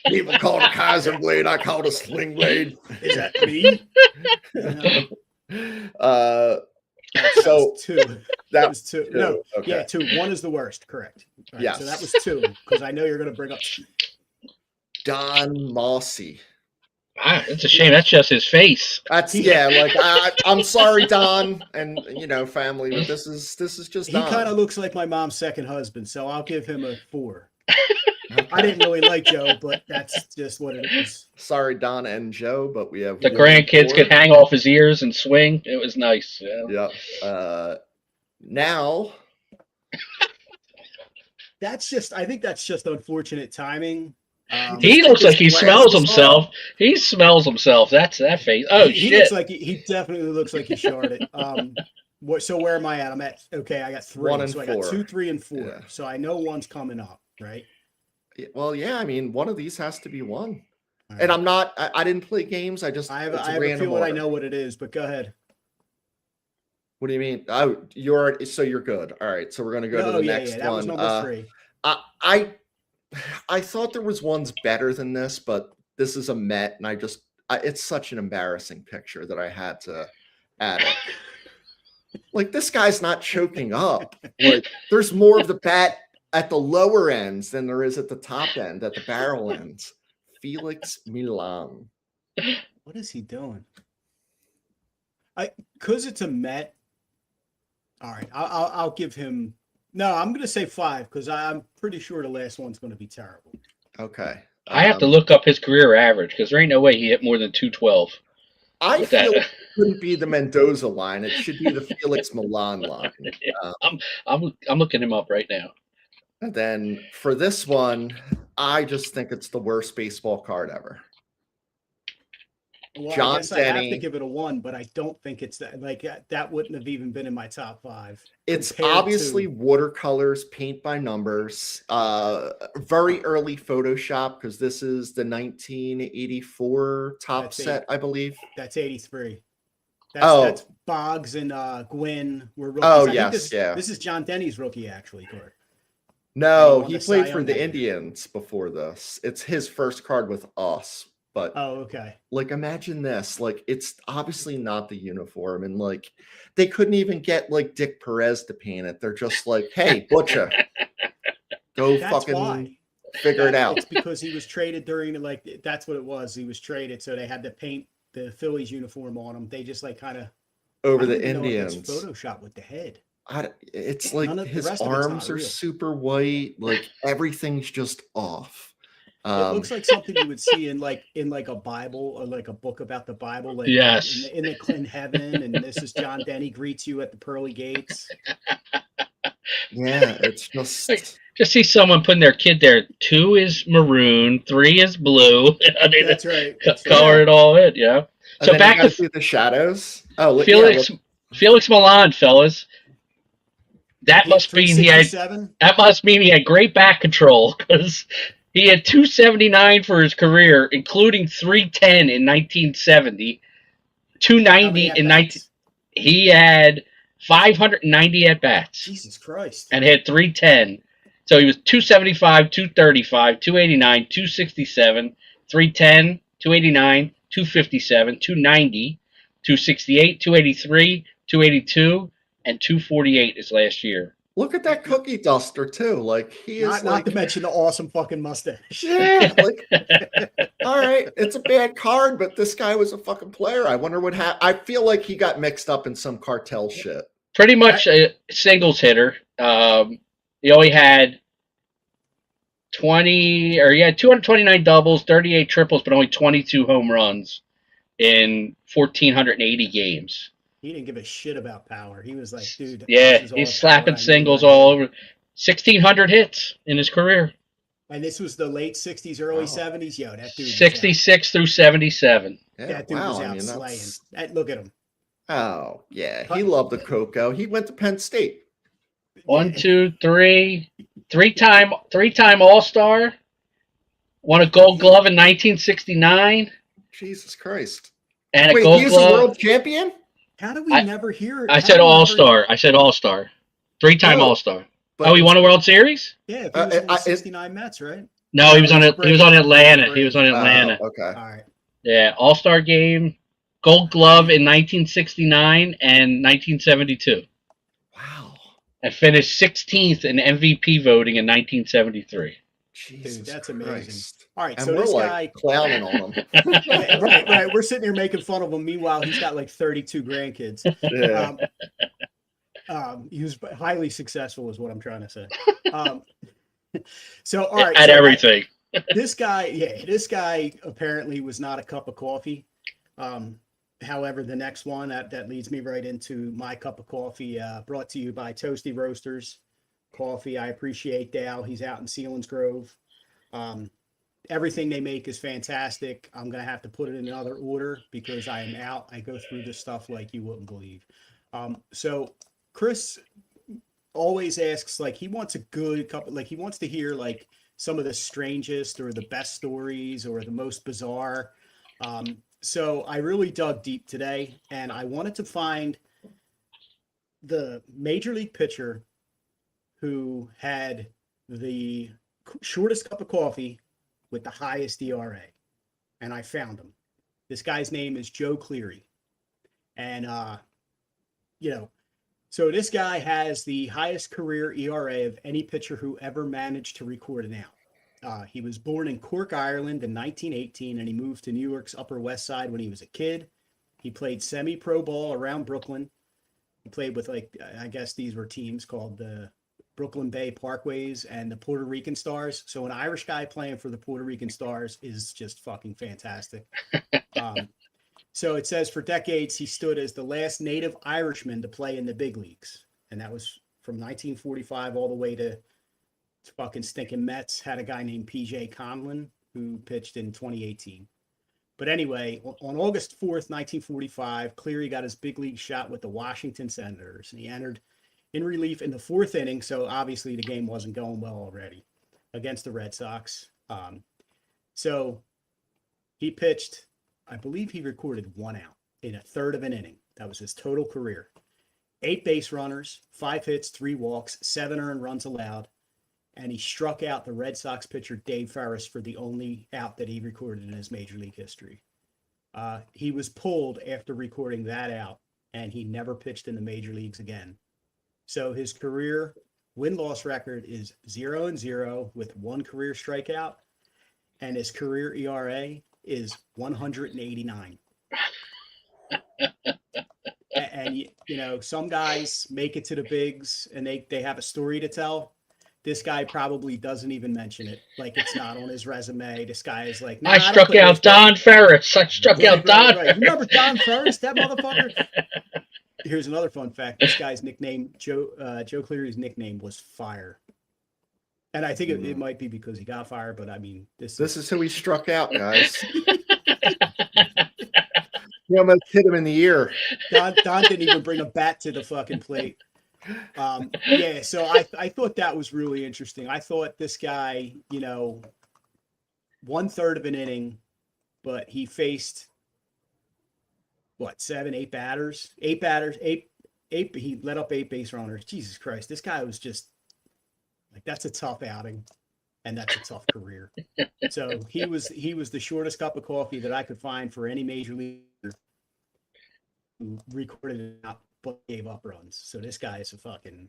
People call it a Kaiser blade. I call it a sling blade. Is that me? That So was 2. that That was 2. No, okay. yeah, 2. 1 is the worst. Correct. All right, So that Yes. was 2 because I know you're going to bring up. Don Mossy. It's a shame. That's just his face. That's like I'm sorry, Don, and family, but this is just He Don. kind of looks like my mom's second husband, so I'll give him a 4. I didn't really like Joe, but that's just what it is. Sorry, Don and Joe, but we have The 1 grandkids 4. could hang off his ears and swing. It was nice. Yeah. Yeah. Now I think that's just unfortunate timing. He looks like he his smells glasses himself. He smells himself. That's that face. Oh he shit! looks like he definitely looks like he sharded. So where am I at? I'm at I got 3. 1 and so I got 4. 2, 3, and 4. Yeah. So I know one's coming up, right? well, yeah, I mean, one of these has to be one. All And right. I'm not. I didn't play games. I have it's a random feeling I order. know what it is, but go ahead. What do you mean? Oh, you're good. All right, so we're gonna go to No, the yeah, next that was one. number 3. I I thought there was ones better than this, but this is a Met, and it's such an embarrassing picture that I had to add it. Like, this guy's not choking up. Like, there's more of the bat at the lower ends than there is at the top end, at the barrel ends. Felix Milan. What is he doing? Because it's a Met. All right, I'll give him. No, I'm going to say 5 because I'm pretty sure the last one's going to be terrible. Okay. I have to look up his career average because there ain't no way he hit more than 212. I with feel that. it couldn't be the Mendoza line. It should be the Felix Milan line. I'm looking him up right now. And then for this one, I just think it's the worst baseball card ever. Well, John I guess I have to Denny. give it a 1, but I don't think it's that. Like that wouldn't have even been in my top 5. It's compared obviously to- watercolors, paint by numbers, very early Photoshop because this is the 1984 top That's set, I believe. That's 83. Oh. That's Boggs and Gwynn were rookies. Oh, I think yes, yeah. This is John Denny's rookie, actually, Corey. No, won he the played Cy for Young the that year. Indians before this. It's his first card with us. But Oh, okay. like, imagine this. Like, it's obviously not the uniform. And like, they couldn't even get like Dick Perez to paint it. They're just like, hey, Butcher, go That's fucking why. figure it out. It's because he was traded during that's what it was. He was traded, so they had to paint the Phillies uniform on him. They just like kind of Over the Indians. Photoshop with the head. It's like None of the his rest of it's not arms are real. super white. Like, everything's just off. It looks like something you would see in a Bible or like a book about the Bible. Like Yes. in the heaven, and this is John Denny greets you at the pearly gates. Yeah, it's just Just see someone putting their kid there. 2 is maroon, 3 is blue. I mean, That's right. color it all in, yeah. and So then back you gotta to see the shadows. Oh, look, Felix Milan, fellas. That must mean he had 367. That must mean he had great back control because he had 279 for his career, including 310 in 1970, 290 in 19. He had 590 at bats Jesus Christ. and had 310. So he was 275, 235, 289, 267, 310, 289, 257, 290, 268, 283, 282, and 248 his last year. Look at that cookie duster too. Like, he is Not to mention the awesome fucking mustache. yeah. Like, all right, it's a bad card, but this guy was a fucking player. I wonder what happened. I feel like he got mixed up in some cartel shit. Pretty much a singles hitter. He only had 229 doubles, 38 triples, but only 22 home runs in 1,480 games. He didn't give a shit about power. He was like, dude. Yeah, this is all he's the slapping power I need singles right now. all over. 1,600 hits in his career. And this was the late 60s, early Wow. 70s. Yo, that dude. 66 through 77. Yeah, That dude was out slaying. that's Look at him. oh yeah. He loved the cocoa. He went to Penn State. 1, 2, 3. Three-time All-Star. Won a Gold Glove in 1969. Jesus Christ. And a Wait, Gold he was Glove. a world champion? How do we I- never hear? I how said do we never- All-Star. I said All-Star. 3-time No, All-Star. But Oh, he won a World Series? Yeah, if he was in the I- 69 Mets, right? No, he was on Brady. Atlanta. He was on Atlanta. Oh, okay. All right. Yeah, All-Star game, Gold Glove in 1969 and 1972. Wow. And finished 16th in MVP voting in 1973. Jesus that's amazing. Christ. All right, And so we're this like guy, clowning on him. right. We're sitting here making fun of him. Meanwhile, he's got like 32 grandkids. Yeah. He was highly successful, is what I'm trying to say. So, all right, At so everything. this guy apparently was not a cup of coffee. However, the next one that leads me right into my cup of coffee, brought to you by Toasty Roasters Coffee. I appreciate Dale. He's out in Sealands Grove. Everything they make is fantastic. I'm gonna have to put it in another order because I am out. I go through this stuff like you wouldn't believe. So Chris always asks, like, he wants a good cup, like he wants to hear like some of the strangest or the best stories or the most bizarre. So I really dug deep today, and I wanted to find the major league pitcher who had the shortest cup of coffee with the highest ERA. And I found him. This guy's name is Joe Cleary. And, so this guy has the highest career ERA of any pitcher who ever managed to record an out. He was born in Cork, Ireland in 1918, and he moved to New York's Upper West Side when he was a kid. He played semi-pro ball around Brooklyn. He played with, I guess these were teams called the Brooklyn Bay Parkways and the Puerto Rican Stars. So an Irish guy playing for the Puerto Rican Stars is just fucking fantastic. So it says for decades, he stood as the last native Irishman to play in the big leagues. And that was from 1945 all the way to fucking stinking Mets. Had a guy named P.J. Conlon who pitched in 2018. But anyway, on August 4th, 1945, Cleary got his big league shot with the Washington Senators. And he entered in relief in the fourth inning. So obviously the game wasn't going well already against the Red Sox. So he pitched, I believe he recorded 1 out in a third of an inning. That was his total career. 8 base runners, 5 hits, 3 walks, 7 earned runs allowed. And he struck out the Red Sox pitcher Dave Ferris for the only out that he recorded in his major league history. He was pulled after recording that out, and he never pitched in the major leagues again. So his career win-loss record is 0-0 with 1 career strikeout, and his career ERA is 189. And some guys make it to the bigs, and they have a story to tell. This guy probably doesn't even mention it. Like it's not on his resume. This guy is like, I struck out Don Ferris. I struck out Don Ferris. You remember Don Ferris, that motherfucker? Here's another fun fact. This guy's nickname, Joe Cleary's nickname was Fire. And I think it might be because he got fired, but I mean, this is who he struck out, guys. He almost hit him in the ear. Don didn't even bring a bat to the fucking plate. So I thought that was really interesting. I thought this guy, 1/3 of an inning, but he faced 7, 8 batters, he let up 8 base runners. Jesus Christ, this guy was just like, that's a tough outing, and that's a tough career. So he was the shortest cup of coffee that I could find for any major leaguer who recorded it out but gave up runs. So this guy is a fucking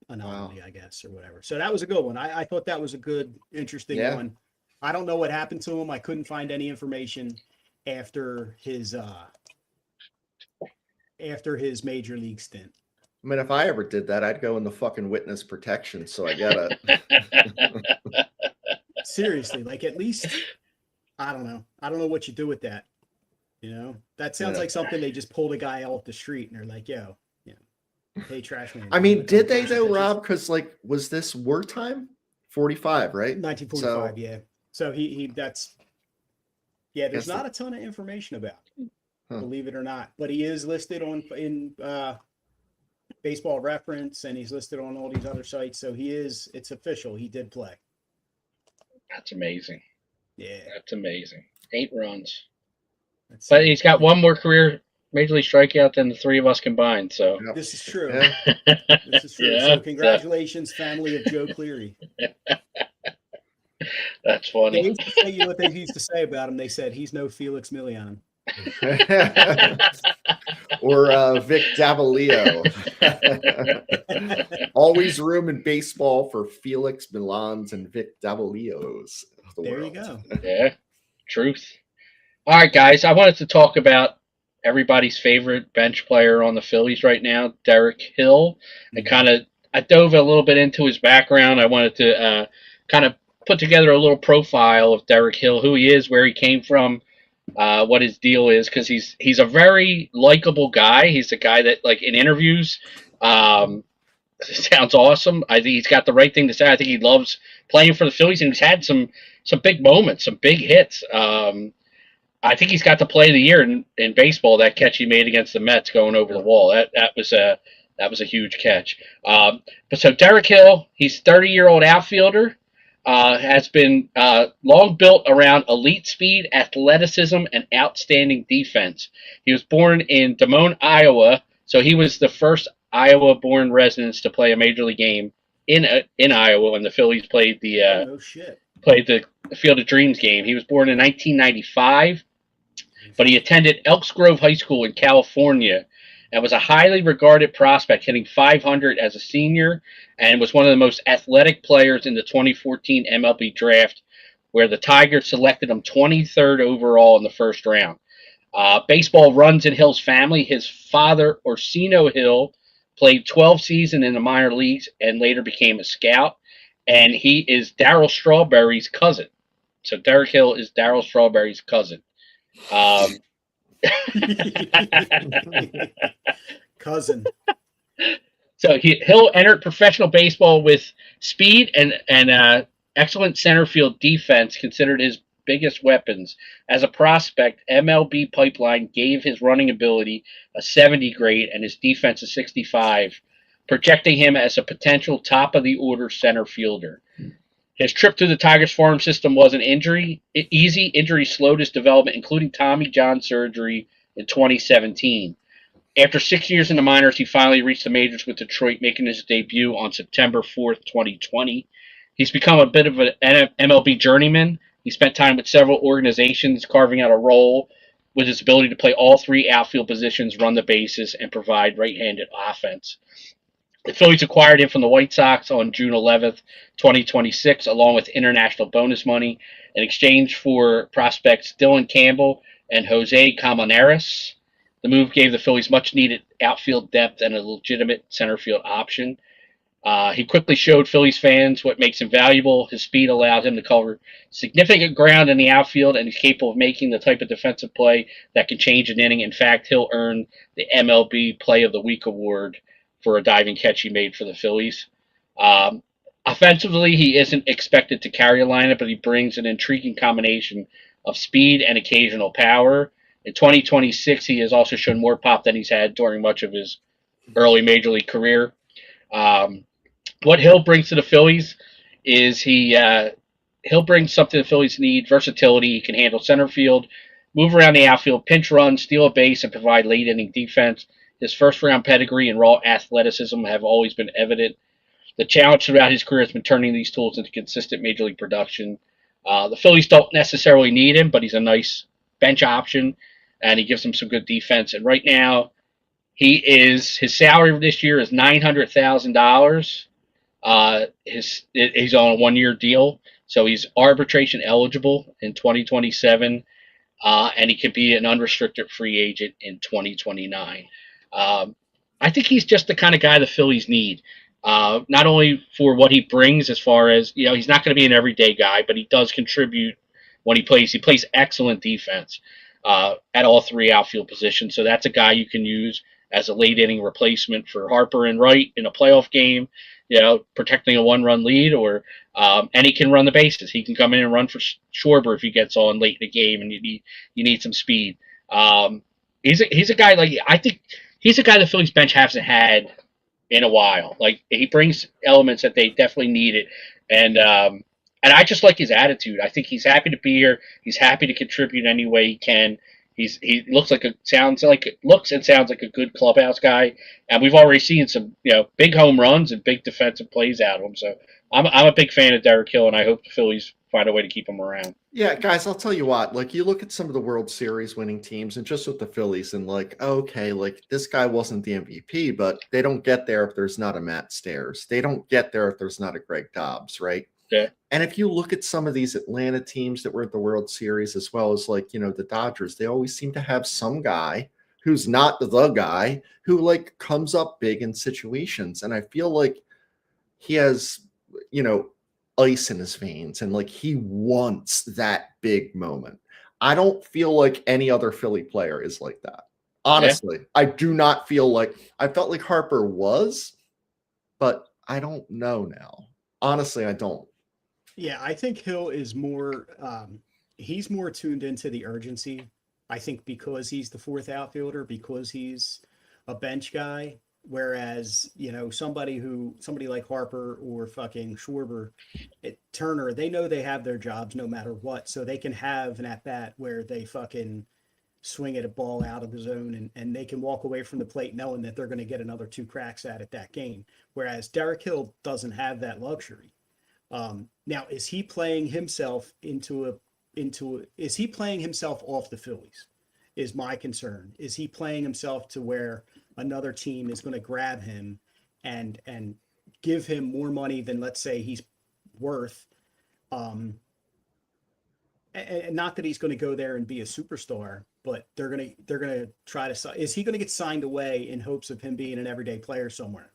anomaly, I guess, or whatever. So that was a good one. I thought that was a good, interesting one. I don't know what happened to him. I couldn't find any information after his major league stint. I mean, if I ever did that, I'd go in the fucking witness protection. So I gotta seriously, like at least I don't know what you do with that. That sounds like something they just pulled a guy off the street and they're like, yo, hey, trash man. I mean, did they though, Rob? Because was this wartime? 45, right? 1945, yeah. So there's not a ton of information about it, believe it or not. But he is listed in Baseball Reference, and he's listed on all these other sites. So it's official. He did play. That's amazing. Yeah. That's amazing. 8 runs. But he's got 1 more career major league strikeout than the 3 of us combined. So this is true. Yeah. This is true. Yeah. So congratulations, family of Joe Cleary. That's funny. They used to say what they used to say about him. They said he's no Felix Milian. Or Vic Davalillo. Always room in baseball for Felix Milans and Vic Davalillos. There you go. Yeah, truth. All right, guys, I wanted to talk about everybody's favorite bench player on the Phillies right now, Derek Hill. I dove a little bit into his background. I wanted to kind of put together a little profile of Derek Hill, who he is, where he came from, what his deal is, because he's a very likable guy. He's a guy that, like, in interviews, sounds awesome. I think he's got the right thing to say. I think he loves playing for the Phillies, and he's had some big moments, some big hits. I think he's got the play of the year in baseball. That catch he made against the Mets going over the wall. That was a huge catch. But so Derek Hill, he's a 30-year-old outfielder. has been long built around elite speed, athleticism, and outstanding defense. He was born in Des Moines, Iowa, so he was the first Iowa-born resident to play a major league game in Iowa when the Phillies Oh, no shit. played the Field of Dreams game. He was born in 1995, but he attended Elks Grove High School in California and was a highly regarded prospect, hitting .500 as a senior, and was one of the most athletic players in the 2014 MLB draft, where the Tigers selected him 23rd overall in the first round. Baseball runs in Hill's family. His father, Orsino Hill, played 12 seasons in the minor leagues and later became a scout, and he is Darryl Strawberry's cousin. So Derek Hill is Darryl Strawberry's cousin. Cousin. So Hill entered professional baseball with speed and excellent center field defense, considered his biggest weapons. As a prospect, MLB Pipeline gave his running ability a 70 grade and his defense a 65, projecting him as a potential top-of-the-order center fielder. His trip through the Tigers farm system was an easy injury slowed his development, including Tommy John surgery in 2017. After 6 years in the minors, he finally reached the majors with Detroit, making his debut on September 4th, 2020. He's become a bit of an MLB journeyman. He spent time with several organizations, carving out a role with his ability to play all three outfield positions, run the bases, and provide right-handed offense. The Phillies acquired him from the White Sox on June 11th, 2026, along with international bonus money in exchange for prospects Dylan Campbell and Jose Colmenares. The move gave the Phillies much-needed outfield depth and a legitimate center field option. He quickly showed Phillies fans what makes him valuable. His speed allowed him to cover significant ground in the outfield, and he's capable of making the type of defensive play that can change an inning. In fact, he'll earn the MLB Play of the Week award for a diving catch he made for the Phillies. Offensively, he isn't expected to carry a lineup, but he brings an intriguing combination of speed and occasional power. In 2026, he has also shown more pop than he's had during much of his early major league career. What Hill brings to the Phillies is he'll bring something the Phillies need: versatility. He can handle center field, move around the outfield, pinch run, steal a base, and provide late inning defense. His first-round pedigree and raw athleticism have always been evident. The challenge throughout his career has been turning these tools into consistent major league production. The Phillies don't necessarily need him, but he's a nice bench option, and he gives them some good defense. And right now, his salary this year is $900,000. He's on a 1-year deal, so he's arbitration eligible in 2027, and he can be an unrestricted free agent in 2029. I think he's just the kind of guy the Phillies need, not only for what he brings as far as, he's not going to be an everyday guy, but he does contribute when he plays. He plays excellent defense at all three outfield positions, so that's a guy you can use as a late inning replacement for Harper and Wright in a playoff game, protecting a 1-run lead, and he can run the bases. He can come in and run for Schwarber if he gets on late in the game and you need some speed. He's a guy, I think he's a guy the Phillies bench hasn't had in a while. He brings elements that they definitely needed, and I just like his attitude. I think he's happy to be here. He's happy to contribute any way he can. He looks and sounds like a good clubhouse guy, and we've already seen some big home runs and big defensive plays out of him. So I'm a big fan of Derek Hill, and I hope the Phillies find a way to keep him around. Yeah, guys, I'll tell you what. You look at some of the World Series winning teams, and just with the Phillies, and this guy wasn't the MVP, but they don't get there if there's not a Matt Stairs. They don't get there if there's not a Greg Dobbs, right? Yeah. And if you look at some of these Atlanta teams that were at the World Series, as well as the Dodgers, they always seem to have some guy who's not the guy who comes up big in situations. And I feel like he has, ice in his veins, and he wants that big moment. I don't feel like any other Philly player is like that. Honestly, yeah. I do not feel I felt like Harper was, but I don't know now. Honestly, I don't. Yeah, I think Hill is more he's more tuned into the urgency. I think because he's the fourth outfielder, because he's a bench guy, Whereas, somebody like Harper or fucking Schwarber, Turner, they know they have their jobs no matter what. So they can have an at bat where they fucking swing at a ball out of the zone and they can walk away from the plate knowing that they're going to get another 2 cracks at it that game. Whereas Derek Hill doesn't have that luxury. Now, is he playing himself is he playing himself off the Phillies? Is my concern. Is he playing himself to where another team is going to grab him and give him more money than, let's say, he's worth? And not that he's going to go there and be a superstar, but they're going to try to. Is he going to get signed away in hopes of him being an everyday player somewhere?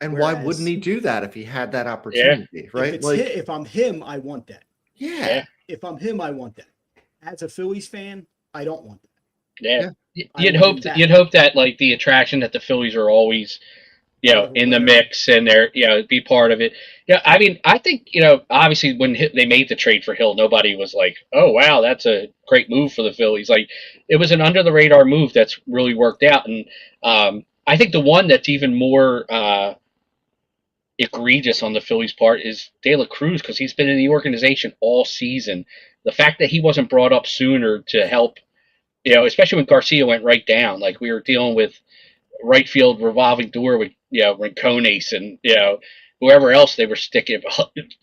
And why wouldn't he do that if he had that opportunity, right? If I'm him, I want that. Yeah. If I'm him, I want that. As a Phillies fan, I don't want that. Yeah. You'd hope that like the attraction that the Phillies are always, in the mix and they're, be part of it. Yeah. I mean, I think, obviously when they made the trade for Hill, nobody was like, oh, wow, that's a great move for the Phillies. Like, it was an under the radar move that's really worked out. And I think the one that's even more egregious on the Phillies' part is De La Cruz, because he's been in the organization all season. The fact that he wasn't brought up sooner to help, especially when Garcia went right down, like we were dealing with right field revolving door with, Rincones and, whoever else they were sticking.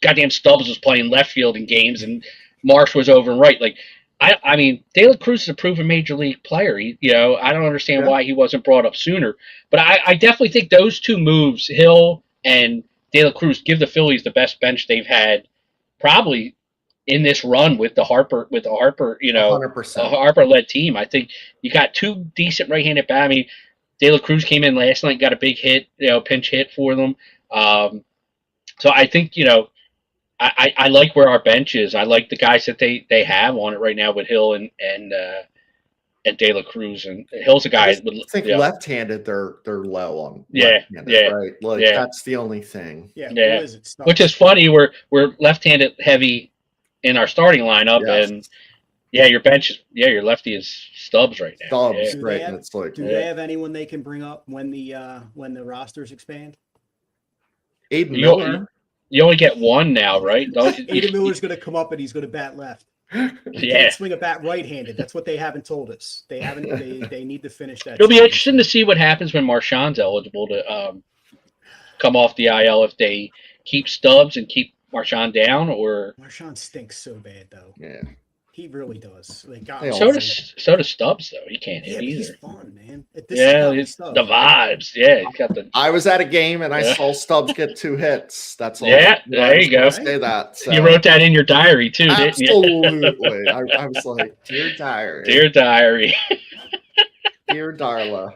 Goddamn Stubbs was playing left field in games and Marsh was over and right. Like, I mean, De La Cruz is a proven major league player. I don't understand why he wasn't brought up sooner. But I definitely think those two moves, Hill and De La Cruz, give the Phillies the best bench they've had probably in this run with the Harper, 100%. a Harper-led team. I think you got 2 decent right-handed bats. I mean, De La Cruz came in last night, got a big hit, pinch hit for them. So I think, I like where our bench is. I like the guys that they have on it right now with Hill and De La Cruz. And Hill's a guy. I think left-handed they're low on. Yeah, right. Like that's the only thing. Yeah. What is it? Which is funny. We're left-handed heavy in our starting lineup, and your bench is your lefty is Stubbs right now. Stubbs, right? And it's like, do they have anyone they can bring up when the rosters expand? Aiden Miller. You only get one now, right? Aiden Miller's going to come up and he's going to bat left. He can't swing a bat right-handed. That's what they haven't told us. They haven't. They need to finish that. It'll be interesting to see what happens when Marchand's eligible to come off the IL, if they keep Stubbs and keep Marchand down, or Marchand stinks so bad though. Yeah, he really does. Like, so does Stubbs though. He can't hit either. He's fun, man. It's the vibes. Yeah, he's got the. I was at a game and I saw Stubbs get 2 hits. That's all. Yeah, there you go. Say that. So. You wrote that in your diary too, didn't you? Absolutely. I was like, dear diary, dear diary, dear Darla.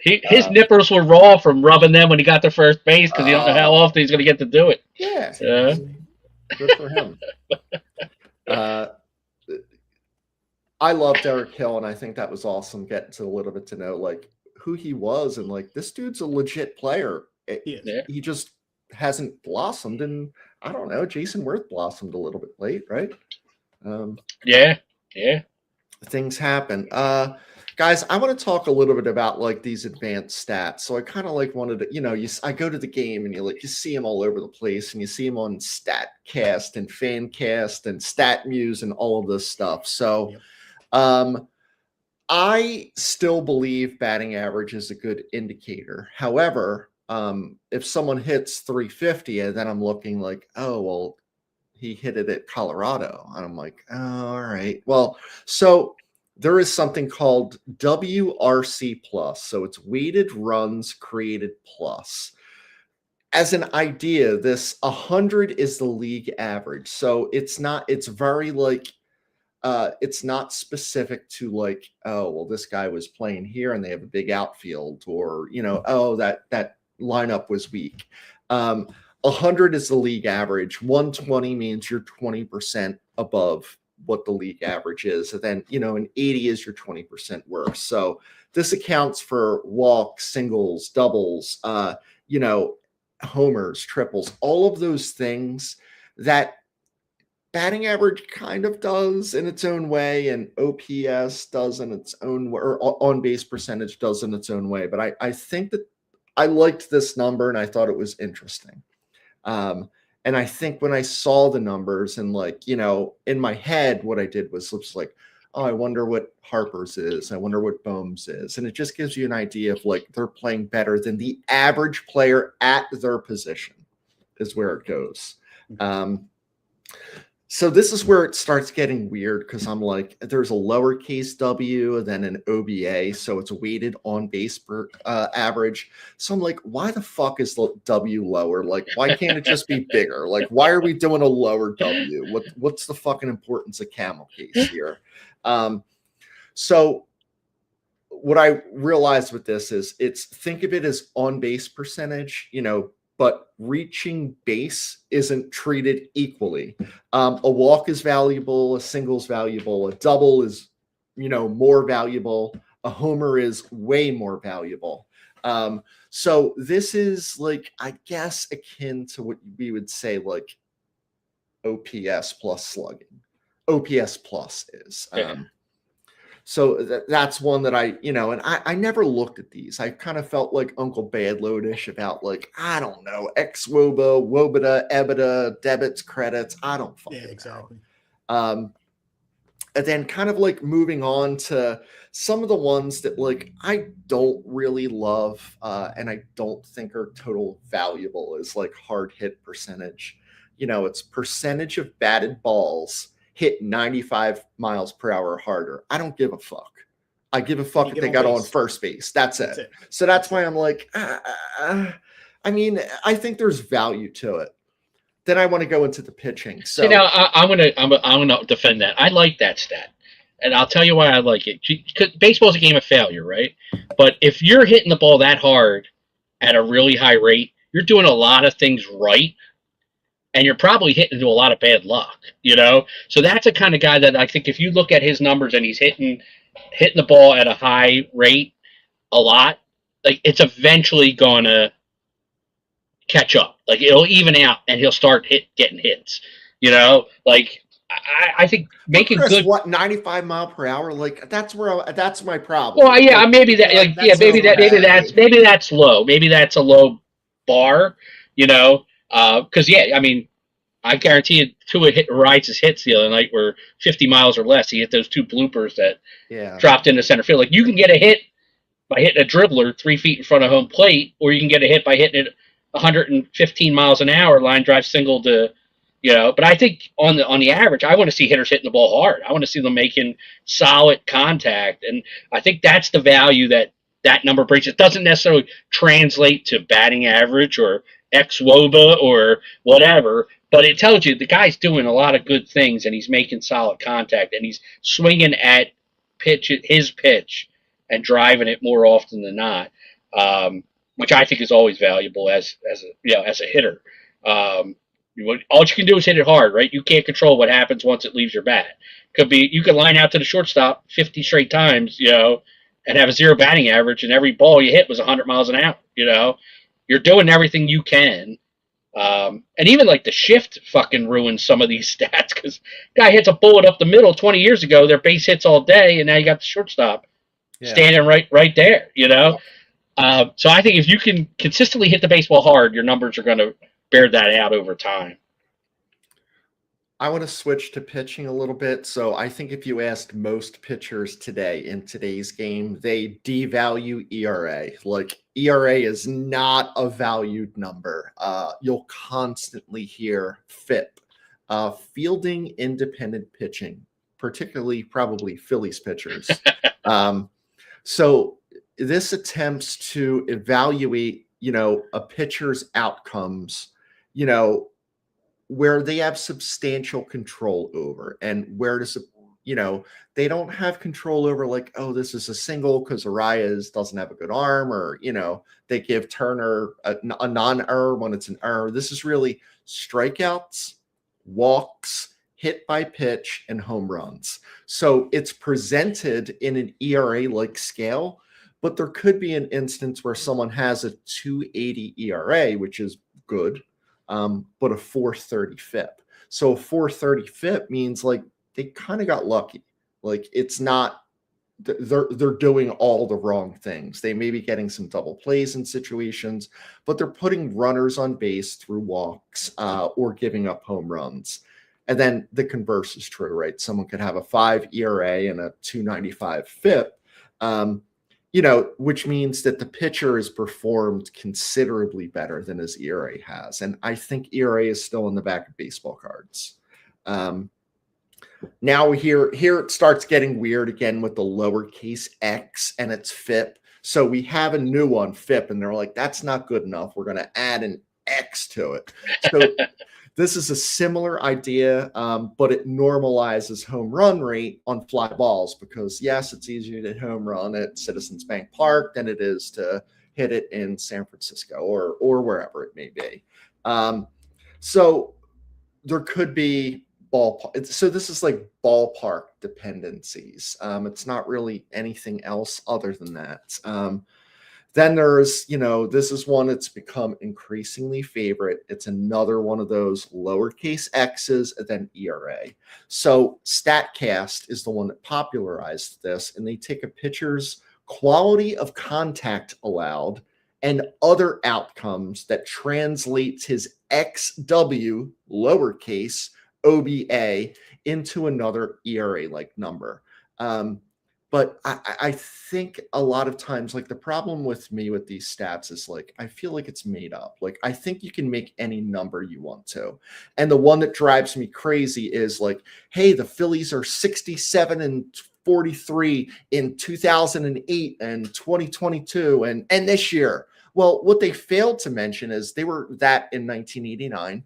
His nippers were raw from rubbing them when he got to first base, because he don't know how often he's going to get to do it. Yeah. Good for him. I love Derek Hill, and I think that was awesome getting to a little bit to know like who he was, and like this dude's a legit player. He just hasn't blossomed, and I don't know. Jason Worth blossomed a little bit late, right? Yeah. Things happen. Guys, I want to talk a little bit about like these advanced stats. So I kind of like wanted to, I go to the game and you see them all over the place, and you see them on StatCast and FanCast and StatMuse and all of this stuff. So I still believe batting average is a good indicator. However, if someone hits 350 and then I'm looking like, oh, well, he hit it at Colorado. And I'm like, oh, all right. Well, so there is something called WRC plus. So it's weighted runs created plus. As an idea, this 100 is the league average. So it's very like, it's not specific to like, oh, well, this guy was playing here and they have a big outfield, or, oh, that lineup was weak. 100 is the league average. 120 means you're 20% above what the league average is. And then, an 80 is your 20% worse. So this accounts for walks, singles, doubles, homers, triples, all of those things that batting average kind of does in its own way, and OPS does in its own way, or on base percentage does in its own way. But I think that I liked this number and I thought it was interesting. And I think when I saw the numbers and like, you know, in my head, what I did was like, oh, I wonder what Harper's is. I wonder what Bohm's is. And it just gives you an idea of like they're playing better than the average player at their position is where it goes. So this is where it starts getting weird because I'm like, there's a lowercase w and then an OBA. So it's weighted on base per average. So I'm like, why the fuck is the W lower? Like, why can't it just be bigger? Like, why are we doing a lower W? What's the fucking importance of camel case here? So what I realized with this is think of it as on base percentage, you know, but reaching base isn't treated equally. A walk is valuable, a single is valuable, a double is, you know, more valuable, a homer is way more valuable. So this is like, I guess, akin to what we would say like OPS plus slugging. OPS plus is. So that's one that I, you know, and I never looked at these. I kind of felt like Uncle Badloadish about like, I don't know, XWOBA, WOBITA, EBITDA, debits, credits. I don't fucking exactly. know. And then kind of like moving on to some of the ones that like I don't really love and I don't think are total valuable is like hard hit percentage. You know, it's percentage of batted balls hit 95 miles per hour harder. I don't give a fuck. I give a fuck if they got on first base. That's it. So that's why I'm like, I mean, I think there's value to it. Then I want to go into the pitching. So now I'm gonna defend that. I like that stat, and I'll tell you why I like it. Because baseball's a game of failure, right? But if you're hitting the ball that hard at a really high rate, you're doing a lot of things right. And you're probably hitting into a lot of bad luck, you know? So that's a kind of guy that I think if you look at his numbers and he's hitting the ball at a high rate a lot, like it's eventually going to catch up. Like it'll even out and he'll start getting hits, you know? Like I think making Chris, good. What 95 mile per hour? Like that's my problem. Well, yeah, like, maybe that. Like, yeah, maybe that's low. Maybe that's a low bar, you know? Because I mean, I guarantee you, two of Rice's hits the other night were 50 miles or less. He hit those two bloopers that dropped into center field. Like you can get a hit by hitting a dribbler 3 feet in front of home plate, or you can get a hit by hitting it 115 miles an hour, line drive single to, you know. But I think on the average, I want to see hitters hitting the ball hard. I want to see them making solid contact, and I think that's the value that number brings. It doesn't necessarily translate to batting average or XWOBA or whatever, but it tells you the guy's doing a lot of good things and he's making solid contact and he's swinging at his pitch and driving it more often than not, which I think is always valuable as a hitter. All you can do is hit it hard, right? You can't control what happens once it leaves your bat. You could line out to the shortstop 50 straight times, you know, and have a 0 batting average, and every ball you hit was 100 miles an hour, you know. You're doing everything you can. And even like the shift fucking ruins some of these stats because guy hits a bullet up the middle 20 years ago, their base hits all day, and now you got the shortstop standing right there, you know? So I think if you can consistently hit the baseball hard, your numbers are going to bear that out over time. I want to switch to pitching a little bit. So I think if you asked most pitchers today in today's game, they devalue ERA. Like ERA is not a valued number. You'll constantly hear FIP, fielding independent pitching, particularly probably Phillies pitchers. So this attempts to evaluate, you know, a pitcher's outcomes, you know, where they have substantial control over, and where does it, you know, they don't have control over like, oh, this is a single because Arias doesn't have a good arm, or, you know, they give Turner a non-error when it's an error. This is really strikeouts, walks, hit by pitch, and home runs. So it's presented in an ERA-like scale, but there could be an instance where someone has a 2.80 ERA, which is good, but a 4.30 FIP. So a 4.30 FIP means like they kind of got lucky. Like it's not they're doing all the wrong things. They may be getting some double plays in situations, but they're putting runners on base through walks or giving up home runs. And then the converse is true, right? Someone could have a 5 ERA and a 295 FIP, which means that the pitcher has performed considerably better than his ERA has. And I think ERA is still in the back of baseball cards. Now here it starts getting weird again with the lowercase x and its FIP. So we have a new one, FIP, and they're like, that's not good enough. We're going to add an X to it. So this is a similar idea, but it normalizes home run rate on fly balls because, yes, it's easier to hit home run at Citizens Bank Park than it is to hit it in San Francisco or wherever it may be. So there could be ballpark. So this is like ballpark dependencies. It's not really anything else other than that. Then there's, this is one that's become increasingly favorite. It's another one of those lowercase x's than ERA. So StatCast is the one that popularized this, and they take a pitcher's quality of contact allowed and other outcomes that translates his XW lowercase OBA into another ERA-like number. But I think a lot of times, like the problem with me with these stats is like, I feel like it's made up. Like, I think you can make any number you want to. And the one that drives me crazy is like, hey, the Phillies are 67 and 43 in 2008 and 2022 and this year. Well, what they failed to mention is they were that in 1989.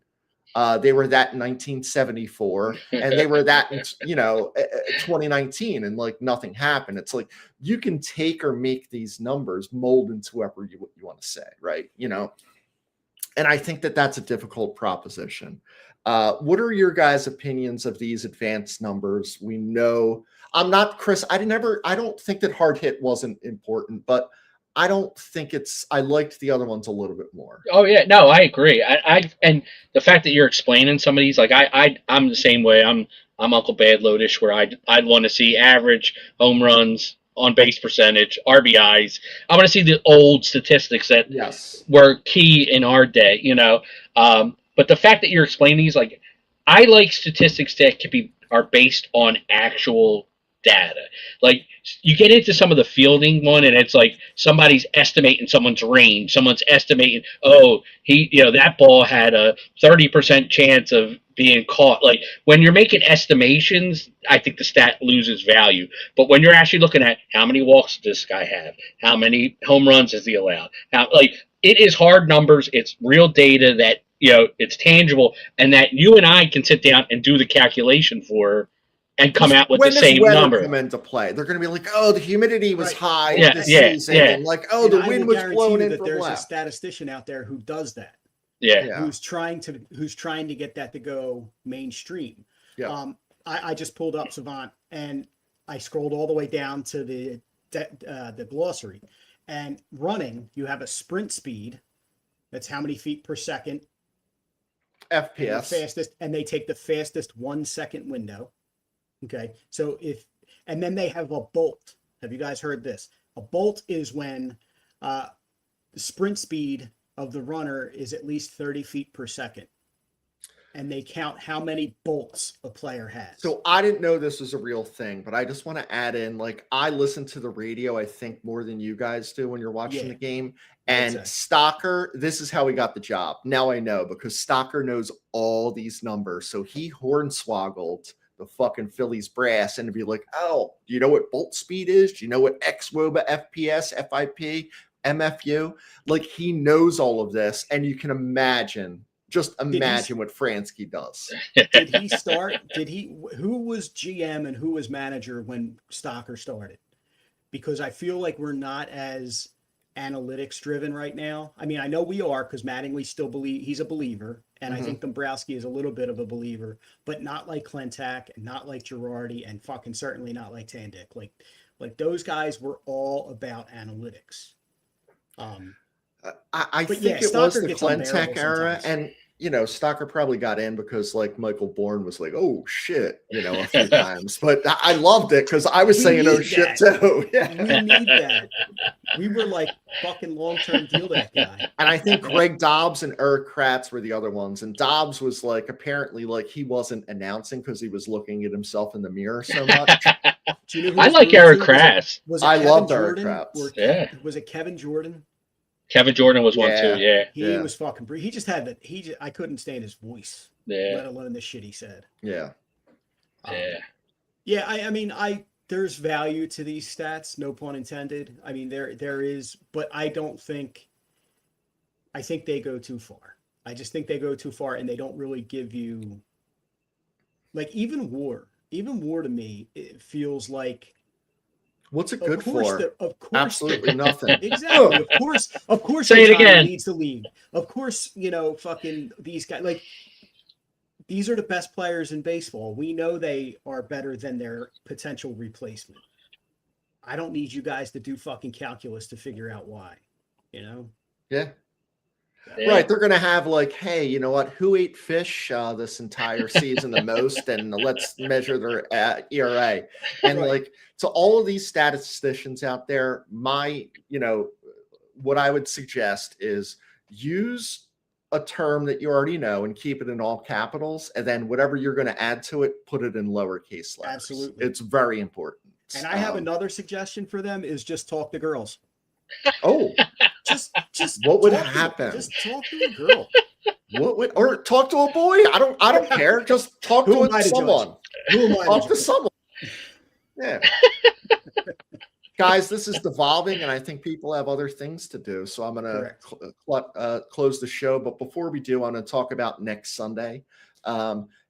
They were that in 1974, and they were that in 2019, and like nothing happened. It's like you can take or make these numbers mold into whatever you want to say, right? And I think that that's a difficult proposition. What are your guys' opinions of these advanced numbers? We know I'm not Chris. I don't think that hard hit wasn't important, but I don't think I liked the other ones a little bit more. Oh yeah, no, I agree. And the fact that you're explaining some of these, like I'm the same way. I'm Uncle Bad Loadish, where I'd want to see average home runs, on base percentage, RBIs. I want to see the old statistics that were key in our day, But the fact that you're explaining these, like, I like statistics that are based on actual data. Like, you get into some of the fielding one, and it's like somebody's estimating someone's range. Someone's estimating, that ball had a 30% chance of being caught. Like, when you're making estimations, I think the stat loses value. But when you're actually looking at how many walks does this guy have, how many home runs has he allowed, it is hard numbers. It's real data that it's tangible, and that you and I can sit down and do the calculation for. And come out with the same number. Come into play. They're going to be like, oh, the humidity was high this season. And like, oh, the wind was blowing in from there's left. A statistician out there who does that. Yeah. Who's trying to get that to go mainstream. Yeah. I just pulled up Savant and I scrolled all the way down to the glossary. And running, you have a sprint speed. That's how many feet per second. FPS. And they take the fastest 1 second window. Okay, so and then they have a bolt. Have you guys heard this? A bolt is when the sprint speed of the runner is at least 30 feet per second. And they count how many bolts a player has. So I didn't know this was a real thing, but I just want to add in, like, I listen to the radio, I think, more than you guys do when you're watching the game. And Stocker, this is how he got the job. Now I know, because Stocker knows all these numbers. So he hornswoggled the fucking Phillies brass and to be like, oh, do you know what bolt speed is? Do you know what xWOBA, FPS, FIP, MFU? Like, he knows all of this, and you can imagine what Fransky does. Did he start? Who was GM and who was manager when Stocker started? Because I feel like we're not as analytics driven right now. I mean, I know we are, because Mattingly still he's a believer. And I think Dombrowski is a little bit of a believer, but not like Klentak and not like Girardi and fucking certainly not like Tandick. Like those guys were all about analytics. I think it was the Klentak era. And Stocker probably got in because like Michael Bourne was like, oh shit, a few times. But I loved it because I was saying oh shit too. Yeah. We need that. We were like fucking long-term deal that guy. And I think Greg Dobbs and Eric Kratz were the other ones. And Dobbs was like apparently like he wasn't announcing because he was looking at himself in the mirror so much. Do you know who I was like doing Eric it? Kratz. I Kevin loved Eric Jordan Kratz. or Yeah. Was it Kevin Jordan? Kevin Jordan was one too. Yeah. He was fucking. He just had that. I couldn't stand his voice. Yeah. Let alone the shit he said. Yeah. Yeah. Yeah. I mean, there's value to these stats. No pun intended. I mean, there is, but I think they go too far. I just think they go too far, and they don't really give you, like, even WAR to me, it feels like. What's it good for? Of course, absolutely nothing. Exactly. Of course. Say it again. Needs to leave. Of course, fucking these guys. Like, these are the best players in baseball. We know they are better than their potential replacement. I don't need you guys to do fucking calculus to figure out why. Yeah. Yeah. Right. They're going to have like, hey, you know what? Who ate fish this entire season the most? And let's measure their ERA. And Right. like, to all of these statisticians out there, what I would suggest is use a term that you already know and keep it in all capitals. And then whatever you're going to add to it, put it in lowercase letters. Absolutely. It's very important. And I have another suggestion for them is just talk to girls. Oh, Just what would talk happen? Just talk to a girl. or talk to a boy? I don't care. Just talk Who am to I to someone. judge? Who am I Talk to to judge? someone. Yeah. Guys, this is devolving, and I think people have other things to do. So I'm going to close the show. But before we do, I'm going to talk about next Sunday.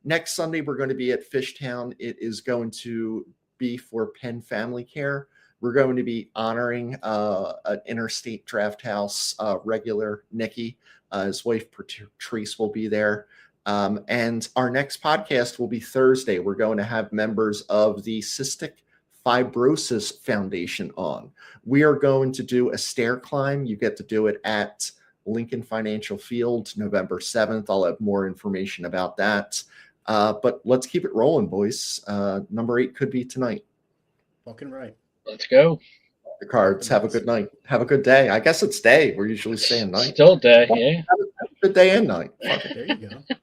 Next Sunday, we're going to be at Fishtown. It is going to be for Penn Family Care. We're going to be honoring an Interstate Draft House regular, Nikki. His wife, Patrice, will be there. And our next podcast will be Thursday. We're going to have members of the Cystic Fibrosis Foundation on. We are going to do a stair climb. You get to do it at Lincoln Financial Field, November 7th. I'll have more information about that. But let's keep it rolling, boys. Number 8 could be tonight. Fucking right. Let's go. The Cards. Have a good night. Have a good day. I guess it's day. We're usually saying night. Still day. Yeah. Have a good day and night. Fuck it. There you go.